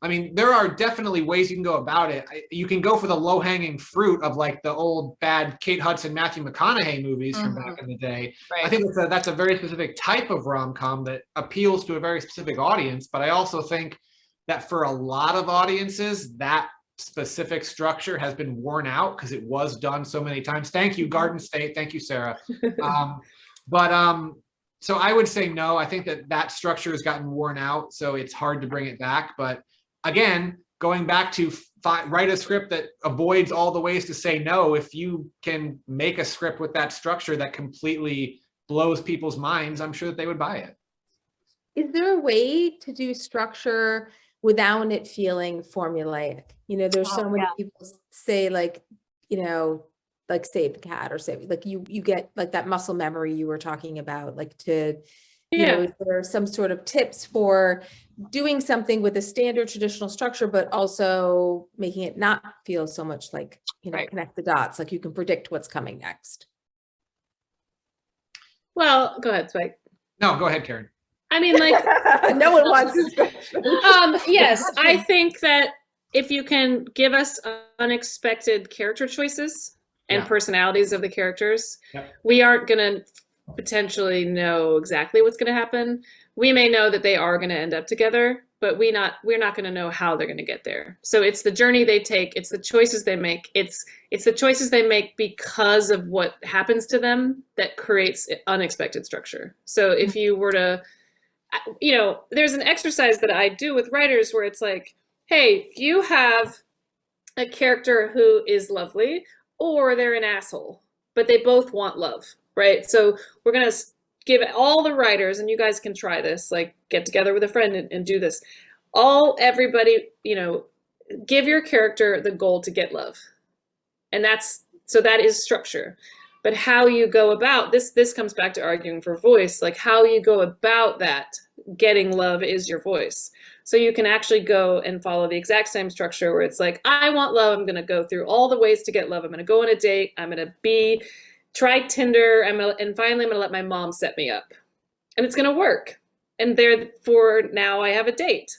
S3: I mean, there are definitely ways you can go about it. You can go for the low-hanging fruit of, like, the old bad Kate Hudson, Matthew McConaughey movies from back in the day.
S2: Right.
S3: I think that's a very specific type of rom-com that appeals to a very specific audience. But I also think that for a lot of audiences, that specific structure has been worn out because it was done so many times. Thank you, Garden State. Thank you, Sarah. So I would say no. I think that structure has gotten worn out, so it's hard to bring it back. But again, going back to write a script that avoids all the ways to say no. If you can make a script with that structure that completely blows people's minds, I'm sure that they would buy it.
S1: Is there a way to do structure without it feeling formulaic? You know, there's so many people say, like, you know, like Save the Cat, or say, like, you get, like, that muscle memory you were talking about, like, to, you know, is there some sort of tips for doing something with a standard traditional structure, but also making it not feel so much like, you know, connect the dots, like you can predict what's coming next?
S4: Well, go ahead, Spike.
S3: No, go ahead, Karen.
S4: I mean, like,
S1: no one wants this question.
S4: Yes, I think that if you can give us unexpected character choices and personalities of the characters, we aren't going to potentially know exactly what's going to happen. We may know that they are going to end up together, but we're not going to know how they're going to get there. So it's the journey they take, it's the choices they make, it's the choices they make because of what happens to them that creates unexpected structure. So if you were to, you know, there's an exercise that I do with writers where it's like, hey, you have a character who is lovely or they're an asshole, but they both want love, right? So we're going to give all the writers, and you guys can try this, like get together with a friend and do this. Everybody, you know, give your character the goal to get love. And that is structure. But how you go about this comes back to arguing for voice, like how you go about that getting love is your voice. So you can actually go and follow the exact same structure where it's like, I want love. I'm going to go through all the ways to get love. I'm going to go on a date. I'm going to try Tinder, and finally I'm gonna let my mom set me up. And it's gonna work. And therefore now I have a date.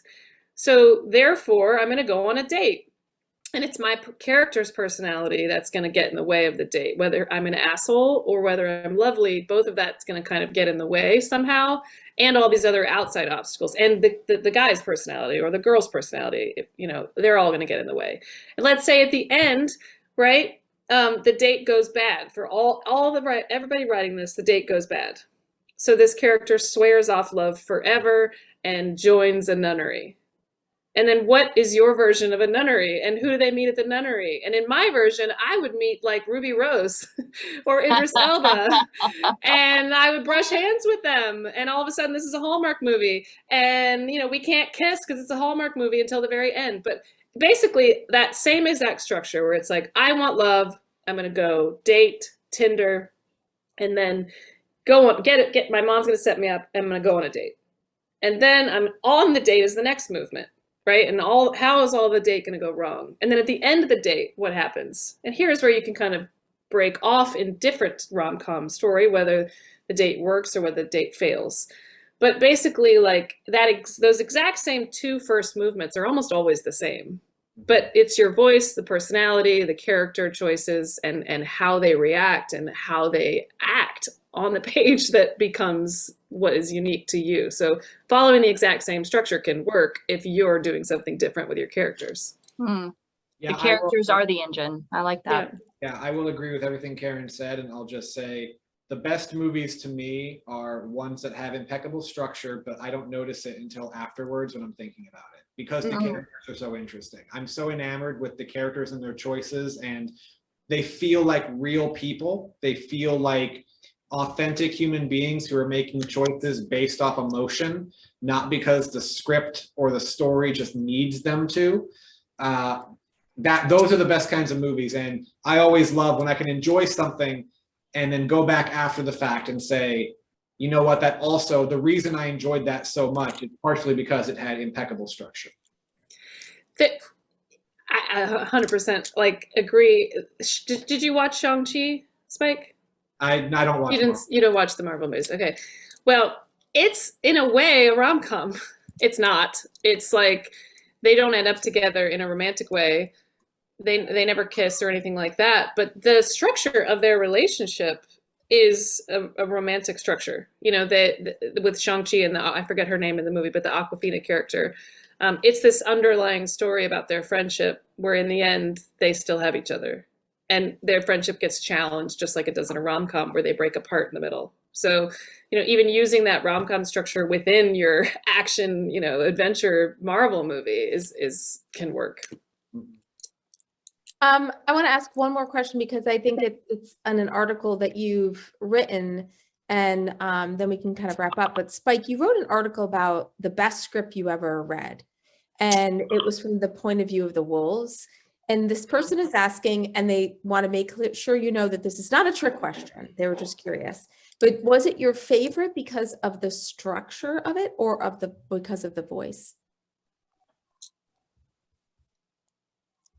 S4: So therefore I'm gonna go on a date. And it's my character's personality that's gonna get in the way of the date. Whether I'm an asshole or whether I'm lovely, both of that's gonna kind of get in the way somehow. And all these other outside obstacles. And the guy's personality or the girl's personality, you know, they're all gonna get in the way. And let's say at the end, right? The date goes bad for everybody writing this. The date goes bad, so this character swears off love forever and joins a nunnery. And then what is your version of a nunnery? And who do they meet at the nunnery? And in my version, I would meet like Ruby Rose or Idris Elba, and I would brush hands with them. And all of a sudden, this is a Hallmark movie, and you know we can't kiss because it's a Hallmark movie until the very end, but. Basically, that same exact structure where it's like, I want love, I'm going to go date, Tinder, and then go on, get my mom's going to set me up, and I'm going to go on a date. And then I'm on the date is the next movement, right? And how is all the date going to go wrong? And then at the end of the date, what happens? And here's where you can kind of break off in different rom-com story, whether the date works or whether the date fails. But basically, like those exact same two first movements are almost always the same. But it's your voice, the personality, the character choices, and how they react and how they act on the page that becomes what is unique to you. So following the exact same structure can work if you're doing something different with your characters.
S2: Yeah, the characters are the engine. I like that.
S3: Yeah, I will agree with everything Karin said, and I'll just say, the best movies to me are ones that have impeccable structure, but I don't notice it until afterwards when I'm thinking about it because the characters are so interesting. I'm so enamored with the characters and their choices, and they feel like real people. They feel like authentic human beings who are making choices based off emotion, not because the script or the story just needs them to. Those are the best kinds of movies, and I always love when I can enjoy something and then go back after the fact and say, you know what, that also, the reason I enjoyed that so much is partially because it had impeccable structure.
S4: I 100% like agree. Did you watch Shang-Chi, Spike?
S3: I don't watch
S4: You don't watch the Marvel movies. Okay. Well, it's in a way a rom-com. It's not. It's like they don't end up together in a romantic way. They never kiss or anything like that, but the structure of their relationship is a romantic structure. You know, with Shang-Chi and I forget her name in the movie, but the Awkwafina character, it's this underlying story about their friendship where in the end they still have each other, and their friendship gets challenged just like it does in a rom-com where they break apart in the middle. So, you know, even using that rom-com structure within your action, you know, adventure Marvel movie can work.
S1: I want to ask one more question because I think it's on an article that you've written, and then we can kind of wrap up. But Spike, you wrote an article about the best script you ever read, and it was from the point of view of the wolves. And this person is asking, and they want to make sure you know that this is not a trick question. They were just curious. But was it your favorite because of the structure of it, or because of the voice?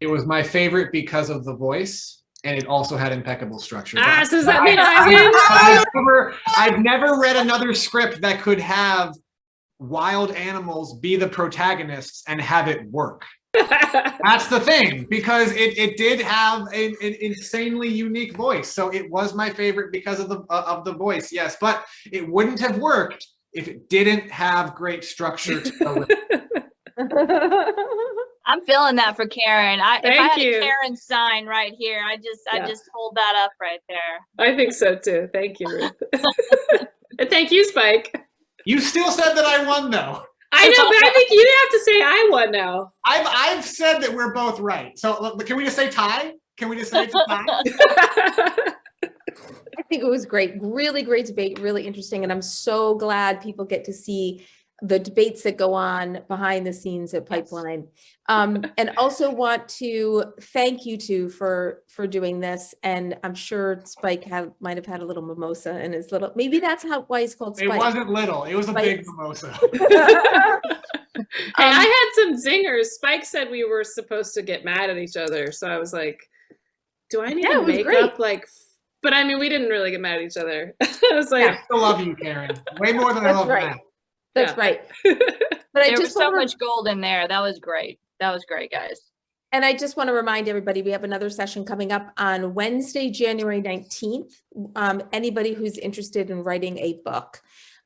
S3: It was my favorite because of the voice, and it also had impeccable structure.
S4: So does that mean I win?
S3: I've never read another script that could have wild animals be the protagonists and have it work. That's the thing, because it did have an insanely unique voice. So it was my favorite because of the voice, yes. But it wouldn't have worked if it didn't have great structure to go with it.
S2: I'm feeling that for Karin. If I
S4: Thank
S2: had
S4: you.
S2: a Karin sign right here, I just hold that up right there.
S4: I think so too. Thank you, Ruth. And thank you, Spike.
S3: You still said that I won, though.
S4: I know, but I think you have to say I won now.
S3: I've said that we're both right. So can we just say tie? Can we just say it's a tie?
S1: I think it was great. Really great debate, really interesting. And I'm so glad people get to see the debates that go on behind the scenes at Pipeline. And also want to thank you two for doing this. And I'm sure Spike might have had a little mimosa in his little, maybe that's why he's called Spike.
S3: It wasn't little, it was a big mimosa.
S4: Hey, I had some zingers. Spike said we were supposed to get mad at each other. So I was like, do I need to make up like, but I mean, we didn't really get mad at each other. I was like,
S3: I still love you, Karin. Way more than I love Matt.
S1: That's right. But
S2: There was so much gold in there. That was great. That was great, guys.
S1: And I just want to remind everybody, we have another session coming up on Wednesday, January 19th. Anybody who's interested in writing a book.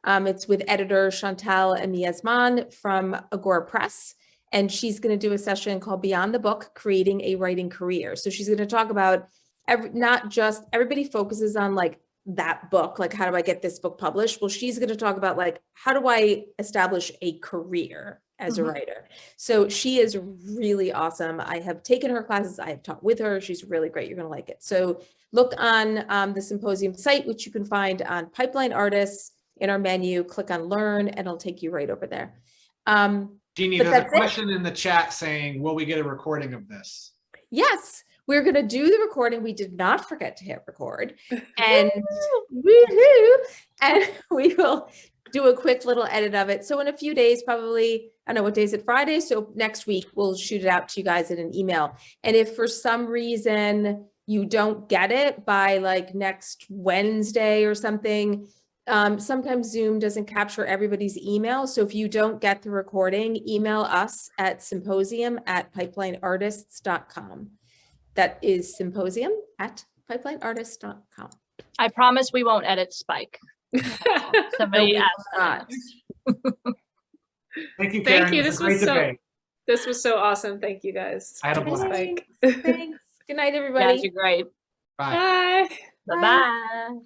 S1: It's with editor Chantal Emiasman from Agora Press. And she's going to do a session called Beyond the Book, Creating a Writing Career. So she's going to talk about not just, everybody focuses on like that book, like how do I get this book published? Well, she's going to talk about like, how do I establish a career as a writer? So she is really awesome. I have taken her classes. I have taught with her. She's really great. You're going to like it. So look on the Symposium site, which you can find on Pipeline Artists. In our menu, click on Learn, and it'll take you right over there.
S3: Jeannie, there's a question in the chat saying, will we get a recording of this?
S1: Yes, we're going to do the recording. We did not forget to hit record. And woohoo! And we will do a quick little edit of it. So in a few days, probably, I don't know what day is it, Friday? So next week, we'll shoot it out to you guys in an email. And if for some reason you don't get it by like next Wednesday or something, sometimes Zoom doesn't capture everybody's email. So if you don't get the recording, email us at symposium@pipelineartists.com. That is symposium@pipelineartists.com.
S2: I promise we won't edit Spike. Somebody asked that.
S3: Thank you, Karin.
S4: Thank you. This was so awesome. Thank you guys.
S3: I had a blast.
S1: Thanks. Good night, everybody.
S2: You guys are great.
S3: Bye.
S4: Bye.
S2: Bye-bye.